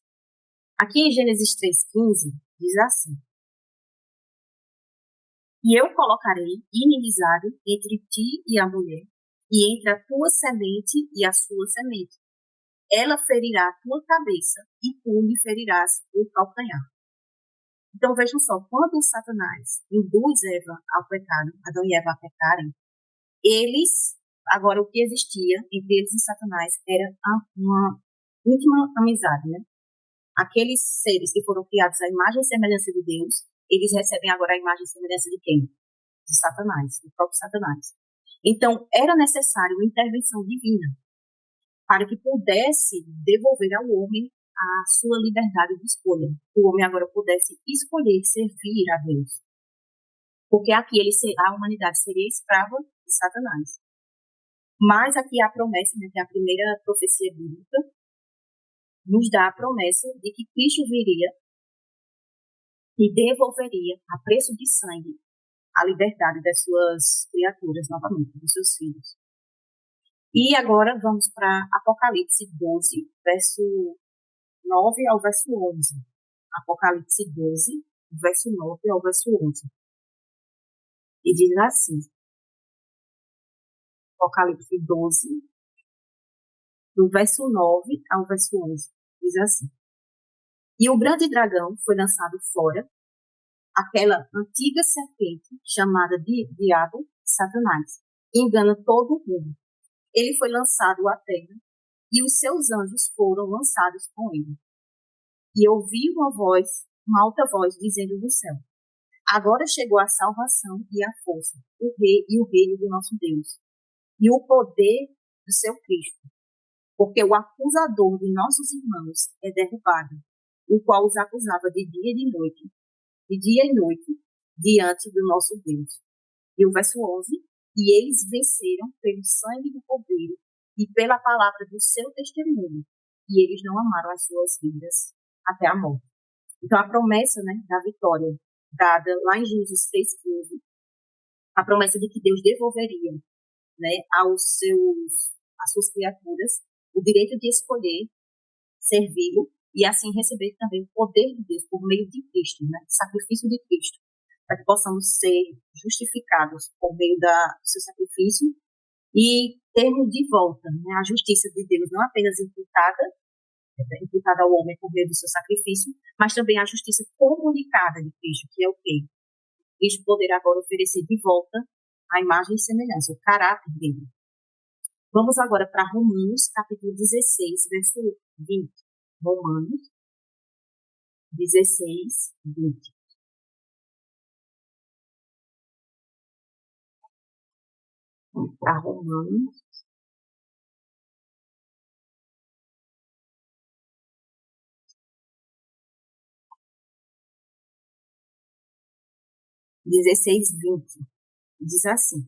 Aqui em Gênesis 3:15 diz assim: e eu colocarei inimizade entre ti e a mulher, e entre a tua semente e a sua semente. Ela ferirá a tua cabeça, e tu lhe ferirás o calcanhar. Então vejam só, quando o Satanás induz Eva ao pecado, Adão e Eva a pecarem, agora o que existia entre eles e Satanás era uma íntima amizade, né? Aqueles seres que foram criados à imagem e semelhança de Deus, eles recebem agora a imagem e semelhança de quem? De Satanás, do próprio Satanás. Então, era necessário uma intervenção divina para que pudesse devolver ao homem a sua liberdade de escolha. Que o homem agora pudesse escolher servir a Deus. Porque aqui a humanidade seria escrava de Satanás. Mas aqui há a promessa, né, que é a primeira profecia bíblica, nos dá a promessa de que Cristo viria e devolveria a preço de sangue a liberdade das suas criaturas novamente, dos seus filhos. E agora vamos para Apocalipse 12, verso 9 ao verso 11. Apocalipse 12, verso 9 ao verso 11. E diz assim, Apocalipse 12, do verso 9 ao verso 11, diz assim: E o grande dragão foi lançado fora, aquela antiga serpente chamada de Diabo, Satanás, que engana todo o mundo. Ele foi lançado à terra, e os seus anjos foram lançados com ele. E ouvi uma alta voz, dizendo do céu: Agora chegou a salvação e a força, o rei e o reino do nosso Deus, e o poder do seu Cristo, porque o acusador de nossos irmãos é derrubado, o qual os acusava de dia e noite, diante do nosso Deus. E o verso 11, e eles venceram pelo sangue do cordeiro e pela palavra do seu testemunho, e eles não amaram as suas vidas até a morte. Então, a promessa, né, da vitória, dada lá em Gênesis 3,15, a promessa de que Deus devolveria, né, às suas criaturas o direito de escolher servi-lo e assim receber também o poder de Deus por meio de Cristo, né, do sacrifício de Cristo, para que possamos ser justificados por meio do seu sacrifício e termos de volta, né, a justiça de Deus não apenas imputada ao homem por meio do seu sacrifício, mas também a justiça comunicada de Cristo, que é o quê? Cristo poderá agora oferecer de volta a imagem e semelhança, o caráter dele. Vamos agora para Romanos, capítulo 16, verso 20. Romanos 16, 20. Vamos para Romanos 16, 20. Diz assim: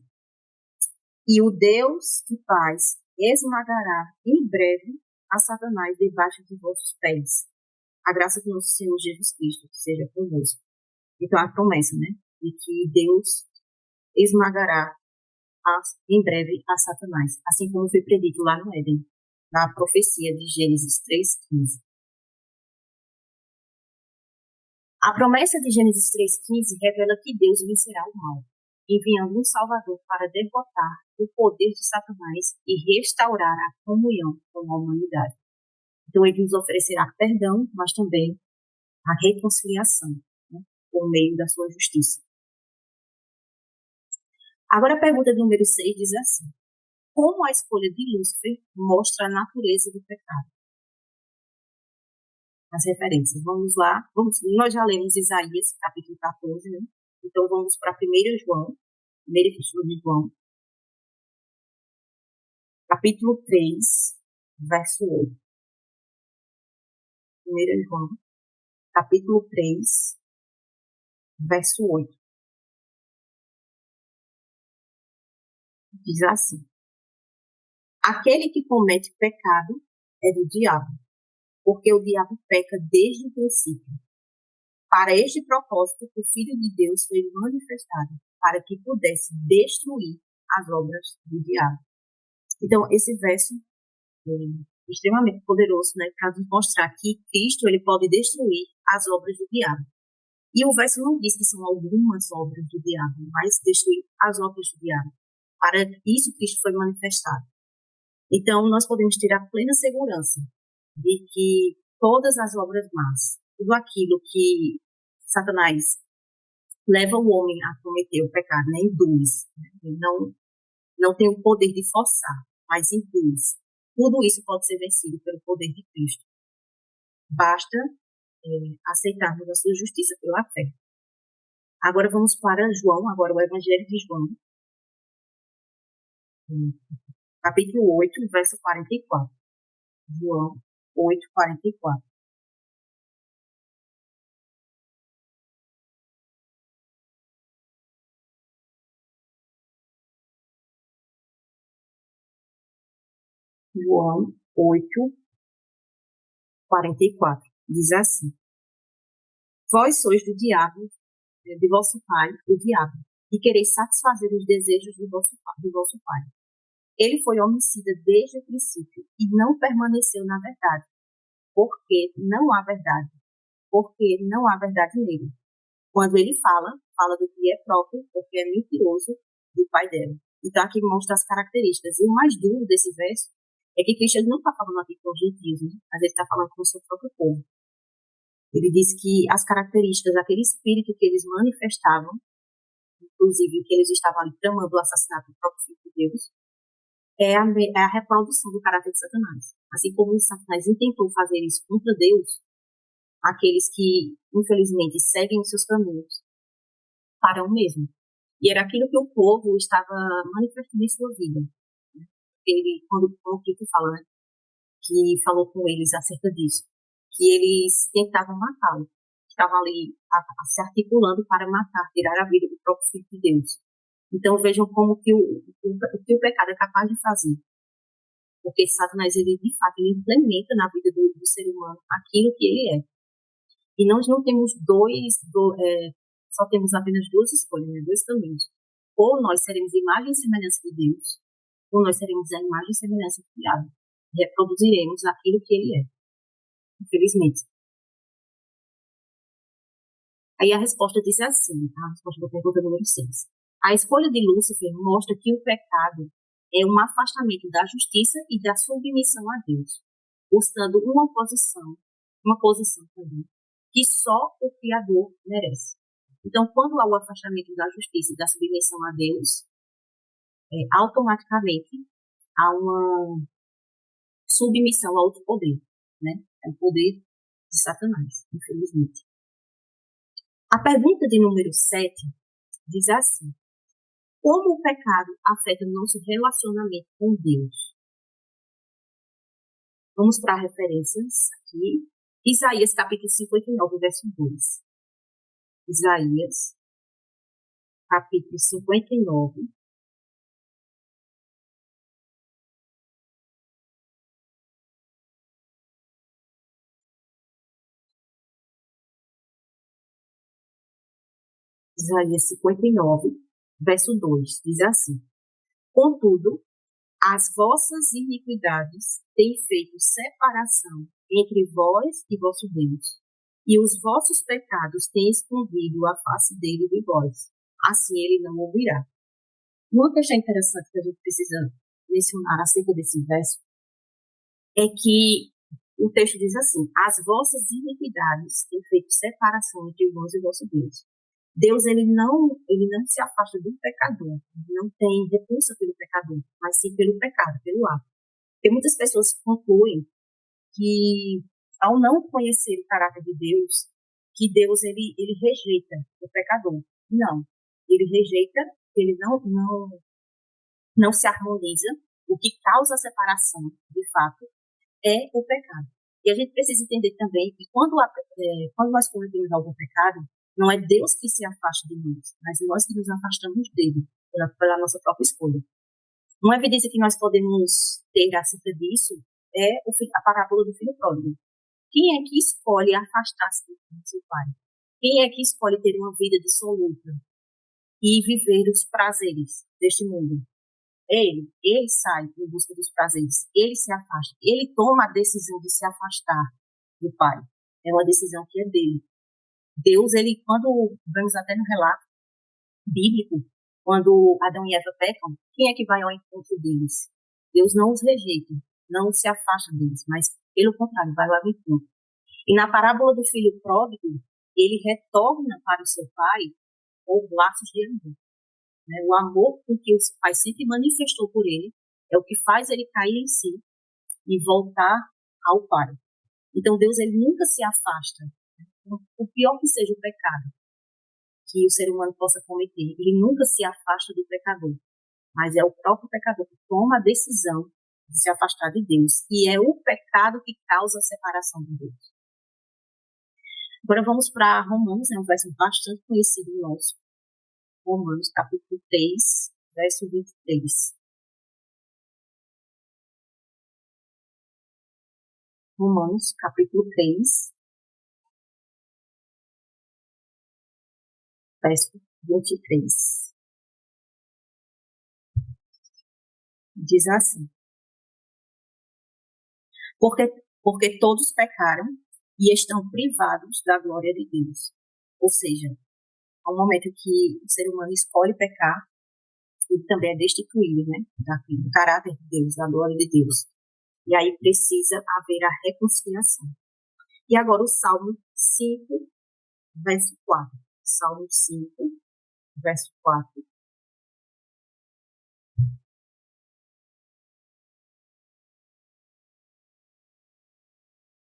E o Deus de paz esmagará em breve a Satanás debaixo de vossos pés. A graça do nosso Senhor Jesus Cristo seja convosco. Então, a promessa, né, de que Deus esmagará em breve a Satanás, assim como foi predito lá no Éden, na profecia de Gênesis 3,15. A promessa de Gênesis 3,15 revela que Deus vencerá o mal, enviando um Salvador para derrotar o poder de Satanás e restaurar a comunhão com a humanidade. Então, ele nos oferecerá perdão, mas também a reconciliação, né, por meio da sua justiça. Agora, a pergunta número 6 diz assim: Como a escolha de Lúcifer mostra a natureza do pecado? As referências. Vamos lá. Nós já lemos Isaías, capítulo 14, né? Então, vamos para 1 João, primeira epístola de João, capítulo 3, verso 8. 1 João, capítulo 3, verso 8. Diz assim: Aquele que comete pecado é do diabo, porque o diabo peca desde o princípio. Para este propósito, o Filho de Deus foi manifestado, para que pudesse destruir as obras do diabo. Então, esse verso é extremamente poderoso, né, para nos mostrar que Cristo ele pode destruir as obras do diabo. E o verso não diz que são algumas obras do diabo, mas destruir as obras do diabo. Para isso, Cristo foi manifestado. Então, nós podemos ter a plena segurança de que todas as obras más, tudo aquilo que Satanás leva o homem a cometer o pecado, né, induz, né, ele não tem o poder de forçar, mas induz. Tudo isso pode ser vencido pelo poder de Cristo. Basta aceitarmos a sua justiça pela fé. Agora vamos para João, agora o Evangelho de João, capítulo 8, verso 44. João 8, 44. João 8:44. Diz assim: Vós sois do diabo, de vosso pai, o diabo, e quereis satisfazer os desejos do vosso pai. Ele foi homicida desde o princípio e não permaneceu na verdade, porque não há verdade, nele. Quando ele fala do que é próprio, porque é mentiroso do pai dela. Então aqui mostra as características. E o mais duro desse verso é que Cristo não está falando aqui com os gentios, né? Mas ele está falando com o seu próprio povo. Ele diz que as características, aquele espírito que eles manifestavam, inclusive que eles estavam ali tramando o assassinato do próprio Filho de Deus, é a reprodução do caráter de Satanás. Assim como Satanás intentou fazer isso contra Deus, aqueles que, infelizmente, seguem os seus caminhos farão o mesmo. E era aquilo que o povo estava manifestando em sua vida. Ele, quando o Cristo fala, né, que falou com eles acerca disso, que eles tentavam matá-lo, estavam ali se articulando para matar, tirar a vida do próprio Filho de Deus. Então vejam como que o pecado é capaz de fazer. Porque Satanás, ele de fato, ele implementa na vida do ser humano aquilo que ele é. E nós não temos só temos apenas duas escolhas, né? Dois caminhos. Ou nós seremos imagem e semelhança de Deus, ou nós seremos a imagem e semelhança do criado. Reproduziremos aquilo que ele é, infelizmente. Aí a resposta diz assim, a resposta da pergunta número 6. A escolha de Lúcifer mostra que o pecado é um afastamento da justiça e da submissão a Deus, buscando uma posição também, que só o Criador merece. Então, quando há o afastamento da justiça e da submissão a Deus, automaticamente há uma submissão a outro poder, né? É o poder de Satanás, infelizmente. A pergunta de número 7 diz assim: como o pecado afeta o nosso relacionamento com Deus? Vamos para referências aqui. Isaías capítulo 59, verso 2. Isaías capítulo 59. Isaías 59, verso 2, diz assim: Contudo, as vossas iniquidades têm feito separação entre vós e vosso Deus, e os vossos pecados têm escondido a face dele de vós. Assim ele não ouvirá. Uma questão interessante que a gente precisa mencionar acerca desse verso é que o texto diz assim: as vossas iniquidades têm feito separação entre vós e vosso Deus. Deus, ele não se afasta do pecador, ele não tem repulsa pelo pecador, mas sim pelo pecado, pelo ato. Porque muitas pessoas concluem que, ao não conhecer o caráter de Deus, que Deus, ele rejeita o pecador. Não, ele rejeita, ele não se harmoniza. O que causa a separação, de fato, é o pecado. E a gente precisa entender também que quando nós cometemos algum pecado, não é Deus que se afasta de nós, mas nós que nos afastamos dele, pela nossa própria escolha. Uma evidência que nós podemos ter acerca disso é a parábola do filho pródigo. Quem é que escolhe afastar-se do seu pai? Quem é que escolhe ter uma vida dissoluta e viver os prazeres deste mundo? Ele sai em busca dos prazeres, ele se afasta, ele toma a decisão de se afastar do pai. É uma decisão que é dele. Deus, ele, quando vemos até no relato bíblico, quando Adão e Eva pecam, quem é que vai ao encontro deles? Deus não os rejeita, não se afasta deles, mas, pelo contrário, vai ao encontro. E na parábola do filho pródigo, ele retorna para o seu pai com laços de amor. Né? O amor com que o pai sempre manifestou por ele é o que faz ele cair em si e voltar ao pai. Então, Deus, ele nunca se afasta. O pior que seja o pecado que o ser humano possa cometer, ele nunca se afasta do pecador, mas é o próprio pecador que toma a decisão de se afastar de Deus, e é o pecado que causa a separação de Deus. Agora vamos para Romanos, é um verso bastante conhecido nosso. Romanos, capítulo 3, verso 23. Romanos, capítulo 3, verso 23. Diz assim: porque todos pecaram e estão privados da glória de Deus. Ou seja, ao momento que o ser humano escolhe pecar, ele também é destituído, né, do caráter de Deus, da glória de Deus. E aí precisa haver a reconciliação. E agora o Salmo 5, verso 4. Salmo 5, verso 4.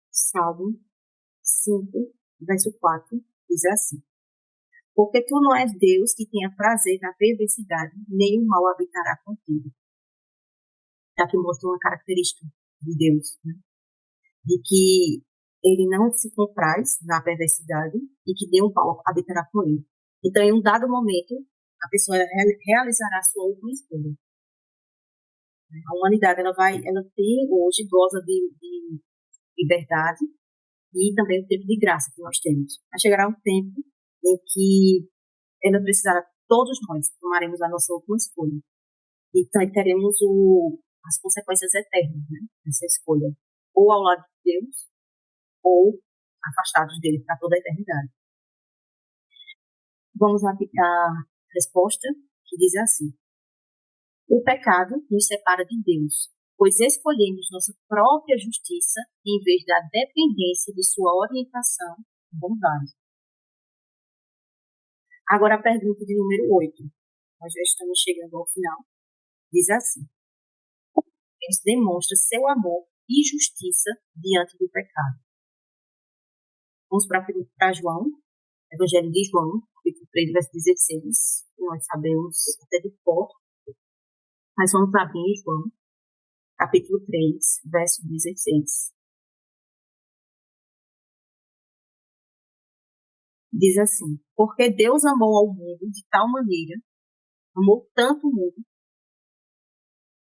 Salmo 5, verso 4, diz assim: porque tu não és Deus que tenha prazer na perversidade, nem o mal habitará contigo. Aqui mostra uma característica de Deus, né? De que ele não se compraz na perversidade e que nenhum mal habitará com ele. Então, em um dado momento, a pessoa realizará a sua última escolha. A humanidade, ela tem hoje, goza de liberdade e também o tempo de graça que nós temos. Vai chegar um tempo em que ela precisará, todos nós tomaremos a nossa última escolha. Então, teremos as consequências eternas, né, dessa escolha. Ou ao lado de Deus, ou afastados dele para toda a eternidade. Vamos aqui à resposta, que diz assim: o pecado nos separa de Deus, pois escolhemos nossa própria justiça em vez da dependência de sua orientação e bondade. Agora a pergunta de número 8. Nós já estamos chegando ao final. Diz assim: Deus demonstra seu amor e justiça diante do pecado. Vamos para João, Evangelho de João, capítulo 3, verso 16, que nós sabemos até de cor, mas vamos abrir em João, capítulo 3, verso 16. Diz assim: porque Deus amou ao mundo de tal maneira, amou tanto o mundo,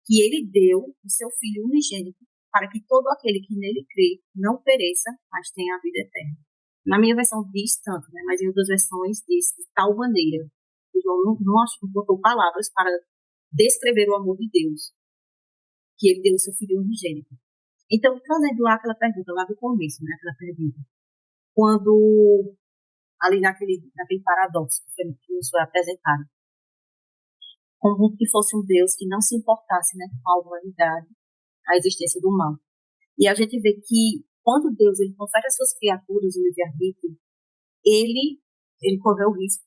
que ele deu o seu Filho unigênito, para que todo aquele que nele crê não pereça, mas tenha a vida eterna. Na minha versão diz tanto, né? Mas em outras versões diz de tal maneira. O João não botou palavras para descrever o amor de Deus, que ele deu o seu Filho unigênito. Então, trazendo lá aquela pergunta, lá do começo, né? Aquela pergunta. Quando, ali naquele paradoxo que nos foi apresentado, como que fosse um Deus que não se importasse, né, com a humanidade, a existência do mal. E a gente vê que quando Deus ele confere às suas criaturas o livre-arbítrio, ele correu o risco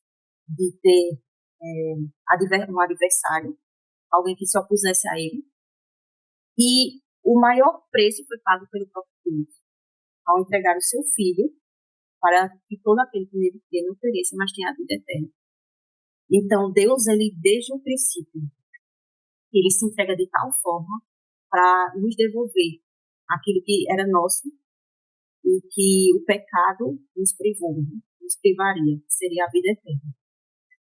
de ter um adversário, alguém que se opusesse a ele. E o maior preço foi pago pelo próprio Deus, ao entregar o seu Filho para que todo aquele que nele crê não pereça, mas tenha a vida eterna. Então, Deus, ele desde o princípio, ele se entrega de tal forma para nos devolver aquilo que era nosso e que o pecado nos privou, nos privaria, que seria a vida eterna.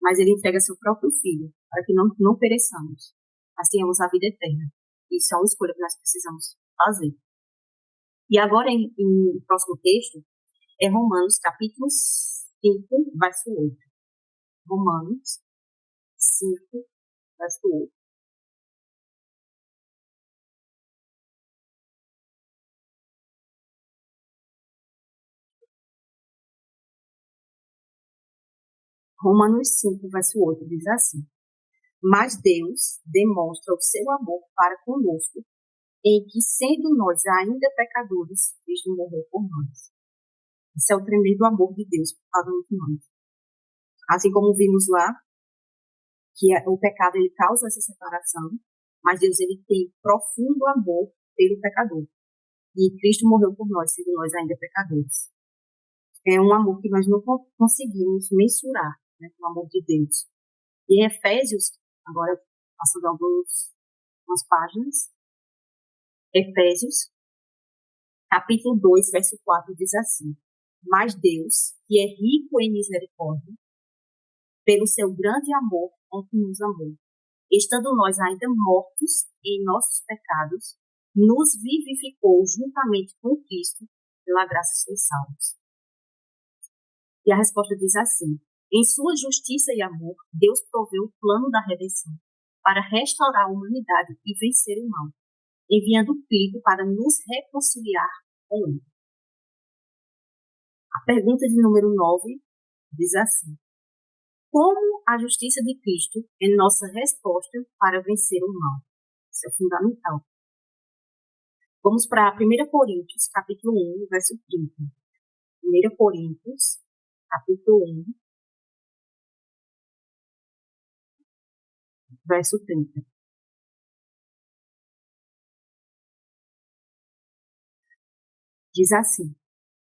Mas ele entrega seu próprio Filho para que não pereçamos, mas tenhamos a vida eterna. Isso é uma escolha que nós precisamos fazer. E agora, em próximo texto, é Romanos, capítulo 5, verso 8. Romanos 5, verso 8. Romanos 5, verso 8 diz assim: mas Deus demonstra o seu amor para conosco, em que, sendo nós ainda pecadores, Cristo morreu por nós. Esse é o tremendo amor de Deus por cada um de nós. Assim como vimos lá, que o pecado ele causa essa separação, mas Deus ele tem profundo amor pelo pecador. E Cristo morreu por nós, sendo nós ainda pecadores. É um amor que nós não conseguimos mensurar, né, o amor de Deus. E em Efésios, agora passando algumas páginas, Efésios, capítulo 2, verso 4, diz assim: mas Deus, que é rico em misericórdia, pelo seu grande amor com que nos amou, estando nós ainda mortos em nossos pecados, nos vivificou juntamente com Cristo, pela graça sois salvos. E a resposta diz assim: em sua justiça e amor, Deus proveu o plano da redenção para restaurar a humanidade e vencer o mal, enviando o Filho para nos reconciliar com Ele. A pergunta de número 9 diz assim: como a justiça de Cristo é nossa resposta para vencer o mal? Isso é fundamental. Vamos para 1 Coríntios, capítulo 1, verso 30. 1 Coríntios, capítulo 1, verso 30. Diz assim: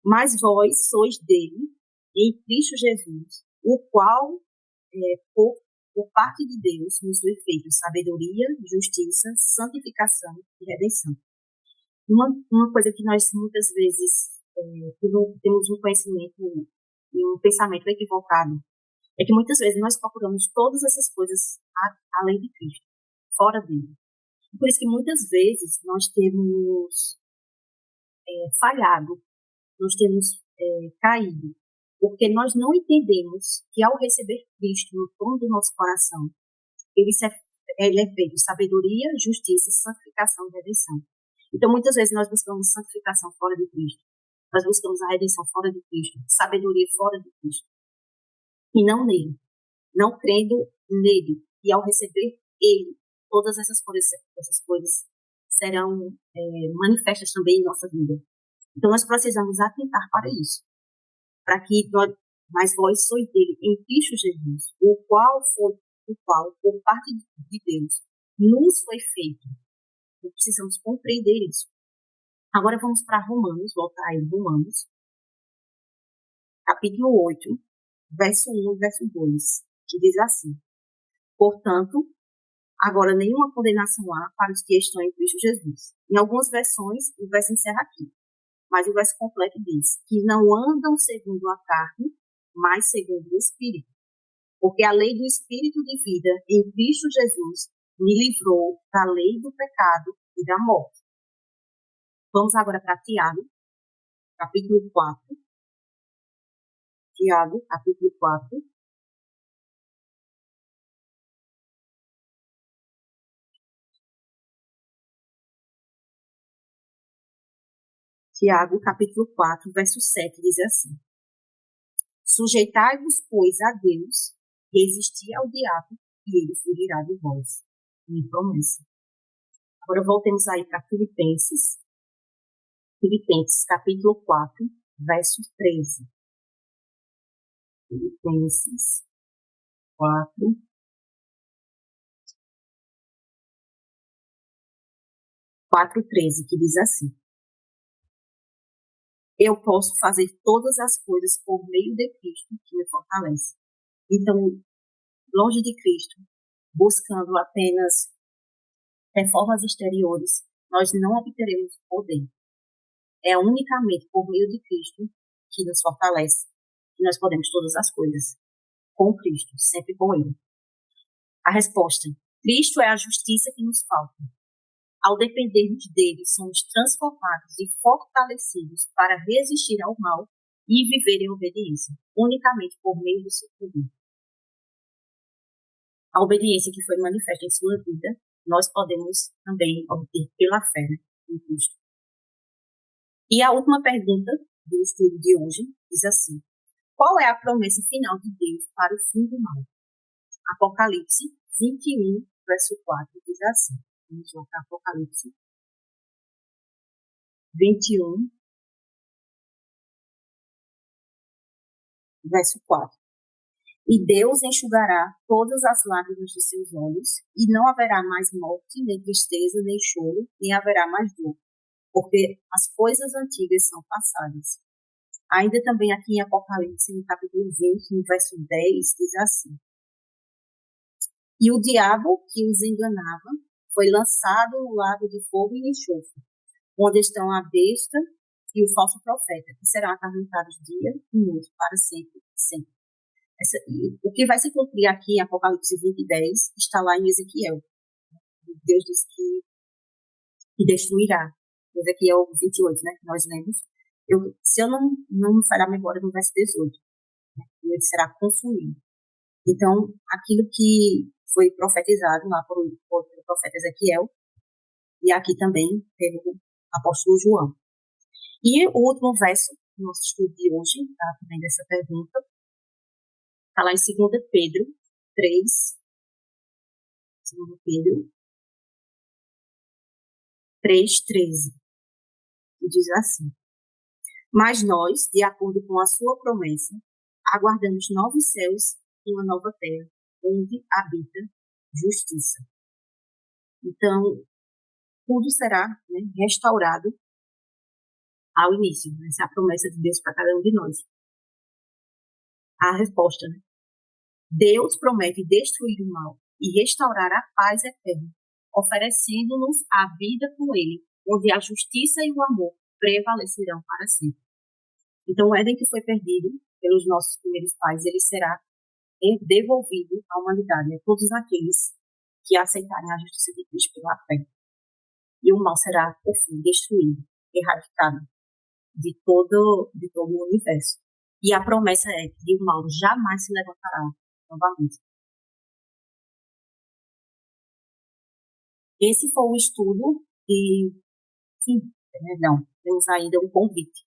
mas vós sois dele, em Cristo Jesus, o qual, por parte de Deus, nos foi feito sabedoria, justiça, santificação e redenção. Uma coisa que nós muitas vezes temos um conhecimento e um pensamento equivocado é que muitas vezes nós procuramos todas essas coisas além de Cristo, fora dele. Por isso que muitas vezes nós temos falhado, nós temos caído, porque nós não entendemos que ao receber Cristo no trono do nosso coração, ele é feito sabedoria, justiça, santificação e redenção. Então, muitas vezes nós buscamos santificação fora de Cristo, nós buscamos a redenção fora de Cristo, sabedoria fora de Cristo, e não nele, não crendo nele. E ao receber ele, todas essas coisas serão manifestas também em nossa vida. Então, nós precisamos atentar para isso, para que mas vós sois dele em Cristo Jesus, o qual, por parte de Deus, nos foi feito. Nós precisamos compreender isso. Agora vamos para Romanos, voltar aí, Romanos, capítulo 8, verso 1 e verso 2, que diz assim: portanto, agora nenhuma condenação há para os que estão em Cristo Jesus. Em algumas versões, o verso encerra aqui, mas o verso completo diz que não andam segundo a carne, mas segundo o Espírito. Porque a lei do Espírito de vida em Cristo Jesus me livrou da lei do pecado e da morte. Vamos agora para Tiago, capítulo 4. Tiago, capítulo 4. Tiago, capítulo 4, verso 7, diz assim: sujeitai-vos, pois, a Deus, resisti ao diabo, e ele fugirá de vós. Minha promessa. Agora voltemos aí para Filipenses, capítulo 4, verso 13. Filipenses 4, 4:13, que diz assim: eu posso fazer todas as coisas por meio de Cristo que me fortalece. Então, longe de Cristo, buscando apenas reformas exteriores, nós não obteremos poder. É unicamente por meio de Cristo que nos fortalece, que nós podemos todas as coisas. Com Cristo, sempre com Ele. A resposta: Cristo é a justiça que nos falta. Ao dependermos dele, somos transformados e fortalecidos para resistir ao mal e viver em obediência, unicamente por meio do seu poder. A obediência que foi manifesta em sua vida, nós podemos também obter pela fé em Cristo. E a última pergunta do estudo de hoje diz assim: qual é a promessa final de Deus para o fim do mal? Apocalipse 21, verso 4, diz assim. Vamos lá para Apocalipse 21, verso 4. E Deus enxugará todas as lágrimas de seus olhos, e não haverá mais morte, nem tristeza, nem choro, nem haverá mais dor, porque as coisas antigas são passadas. Ainda também aqui em Apocalipse, no capítulo 20, no verso 10, diz assim: e o diabo que os enganava foi lançado no lago de fogo e enxofre, onde estão a besta e o falso profeta, que serão atormentados dia e noite para sempre e sempre. O que vai se cumprir aqui em Apocalipse 20, 10 está lá em Ezequiel. Deus diz que e destruirá. Ezequiel 28, né, que nós lemos. Se eu não me falhar a memória, no verso 18, né, ele será consumido. Então, aquilo que foi profetizado lá pelo profeta Ezequiel, e aqui também pelo apóstolo João. E o último verso do nosso estudo de hoje, tá, também dessa pergunta, está lá em 2 Pedro 3, 2 Pedro 3:13, que diz assim: Mas nós, de acordo com a sua promessa, aguardamos novos céus e uma nova terra, onde habita justiça. Então, tudo será, né, restaurado ao início. Essa é a promessa de Deus para cada um de nós. A resposta, né? Deus promete destruir o mal e restaurar a paz eterna, oferecendo-nos a vida com Ele, onde a justiça e o amor prevalecerão para sempre. Então, o Éden que foi perdido pelos nossos primeiros pais, ele será devolvido à humanidade, né? Todos aqueles que aceitarem a justiça de Cristo pela fé. E o mal será, por fim, destruído, erradicado de todo o universo. E a promessa é que o mal jamais se levantará novamente. Esse foi o estudo e, sim, não, temos ainda um convite.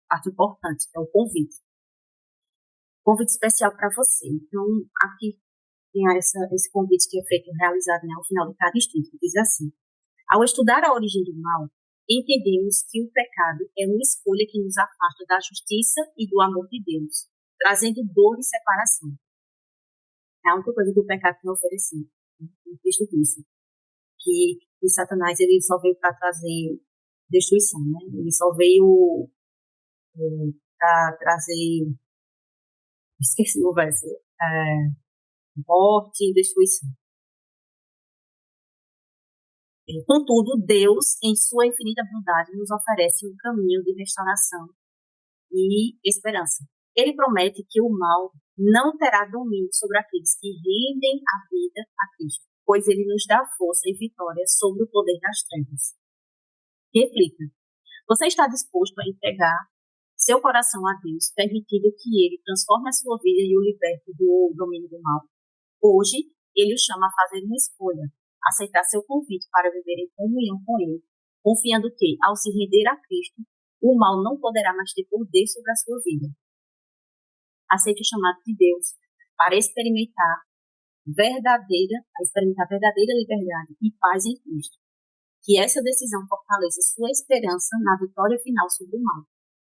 Parte importante, é o convite. Convite especial para você. Então, aqui tem esse convite que é feito, realizado, né, ao final de cada estudo, que diz assim: ao estudar a origem do mal, entendemos que o pecado é uma escolha que nos afasta da justiça e do amor de Deus, trazendo dor e separação. É a única coisa que o pecado tem oferecido. O Cristo disse que o Satanás ele só veio para trazer destruição, né? Ele só veio para trazer, esqueci o verso, morte e destruição. Contudo, Deus, em sua infinita bondade, nos oferece um caminho de restauração e esperança. Ele promete que o mal não terá domínio sobre aqueles que rendem a vida a Cristo, pois ele nos dá força e vitória sobre o poder das trevas. Reflita. Você está disposto a entregar seu coração a Deus, permitindo que ele transforme a sua vida e o liberte do domínio do mal? Hoje, ele o chama a fazer uma escolha, aceitar seu convite para viver em comunhão com ele, confiando que, ao se render a Cristo, o mal não poderá mais ter poder sobre a sua vida. Aceite o chamado de Deus para experimentar verdadeira liberdade e paz em Cristo. Que essa decisão fortaleça sua esperança na vitória final sobre o mal,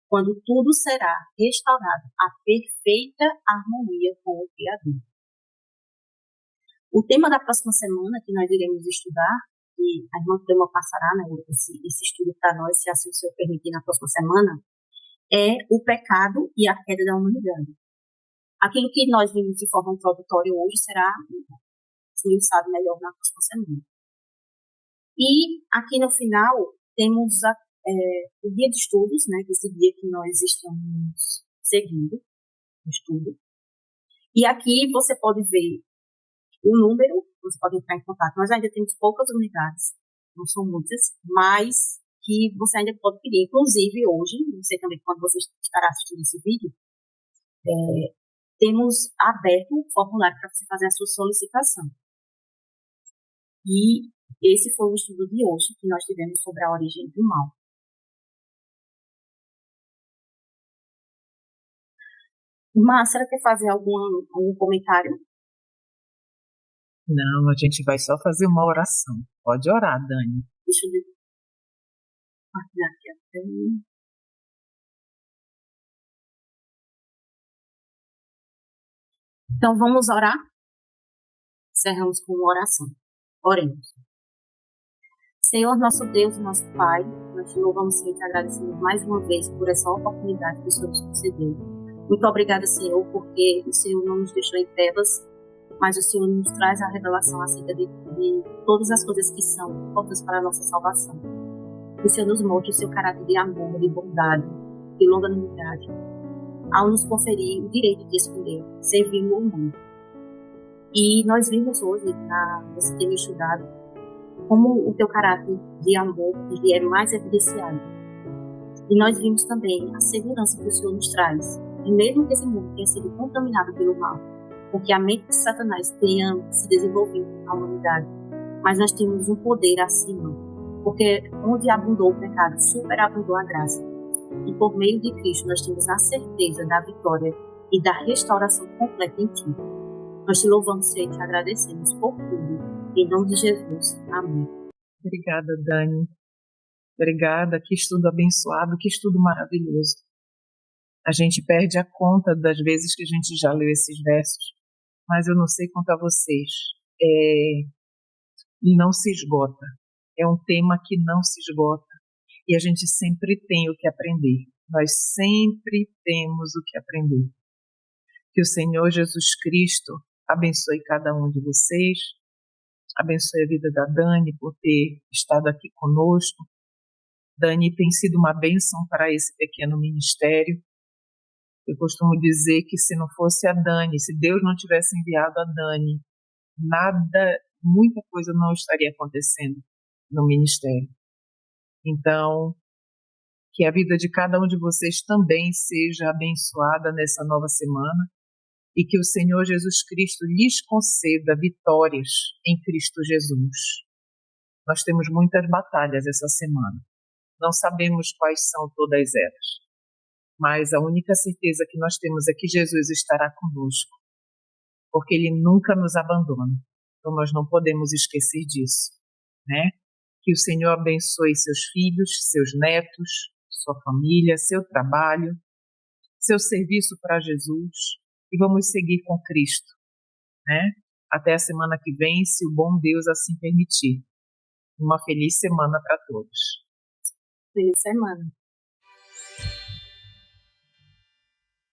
quando tudo será restaurado à perfeita harmonia com o Criador. O tema da próxima semana que nós iremos estudar, e a irmã Thelma passará, né, esse estudo para nós, se assim o Senhor permitir, na próxima semana, é o pecado e a queda da humanidade. Aquilo que nós vimos de forma introdutória hoje será esmiuçado melhor na próxima semana. E aqui no final temos o guia de estudos, né, esse guia que nós estamos seguindo, o estudo. E aqui você pode ver o número, você pode entrar em contato. Nós ainda temos poucas unidades, não são muitas, mas que você ainda pode pedir. Inclusive, hoje, não sei também quando você estará assistindo esse vídeo, temos aberto um formulário para você fazer a sua solicitação. E esse foi o estudo de hoje que nós tivemos sobre a origem do mal. Irmã, a senhora quer fazer algum comentário? Não, a gente vai só fazer uma oração. Pode orar, Dani. Deixa eu compartilhar aqui a tela. Então, vamos orar? Encerramos com uma oração. Oremos. Senhor, nosso Deus e nosso Pai, nós te louvamos e te agradecemos mais uma vez por essa oportunidade que o Senhor nos concedeu. Muito obrigada, Senhor, porque o Senhor não nos deixou em trevas, mas o Senhor nos traz a revelação acerca de todas as coisas que são importantes para a nossa salvação. O Senhor nos mostra o seu caráter de amor, de bondade, de longanimidade, ao nos conferir o direito de escolher, servir ou não. E nós vimos hoje, nesse tema estudado, como o teu caráter de amor ele é mais evidenciado. E nós vimos também a segurança que o Senhor nos traz, e mesmo que esse mundo tenha sido contaminado pelo mal, porque a mente de Satanás tenha se desenvolvido na humanidade, mas nós temos um poder acima, porque onde abundou o pecado, superabundou a graça. E por meio de Cristo nós temos a certeza da vitória e da restauração completa em Ti. Nós te louvamos, Senhor, e te agradecemos por tudo. Em nome de Jesus. Amém. Obrigada, Dani. Obrigada. Que estudo abençoado, que estudo maravilhoso. A gente perde a conta das vezes que a gente já leu esses versos, mas eu não sei quanto a vocês. Não se esgota. É um tema que não se esgota. E a gente sempre tem o que aprender. Nós sempre temos o que aprender. Que o Senhor Jesus Cristo abençoe cada um de vocês, abençoe a vida da Dani por ter estado aqui conosco. Dani tem sido uma bênção para esse pequeno ministério. Eu costumo dizer que se não fosse a Dani, se Deus não tivesse enviado a Dani, muita coisa não estaria acontecendo no ministério. Então, que a vida de cada um de vocês também seja abençoada nessa nova semana e que o Senhor Jesus Cristo lhes conceda vitórias em Cristo Jesus. Nós temos muitas batalhas essa semana. Não sabemos quais são todas elas, mas a única certeza que nós temos é que Jesus estará conosco, porque Ele nunca nos abandona. Então nós não podemos esquecer disso, né? Que o Senhor abençoe seus filhos, seus netos, sua família, seu trabalho, seu serviço para Jesus, e vamos seguir com Cristo, né? Até a semana que vem, se o bom Deus assim permitir. Uma feliz semana para todos. Feliz semana.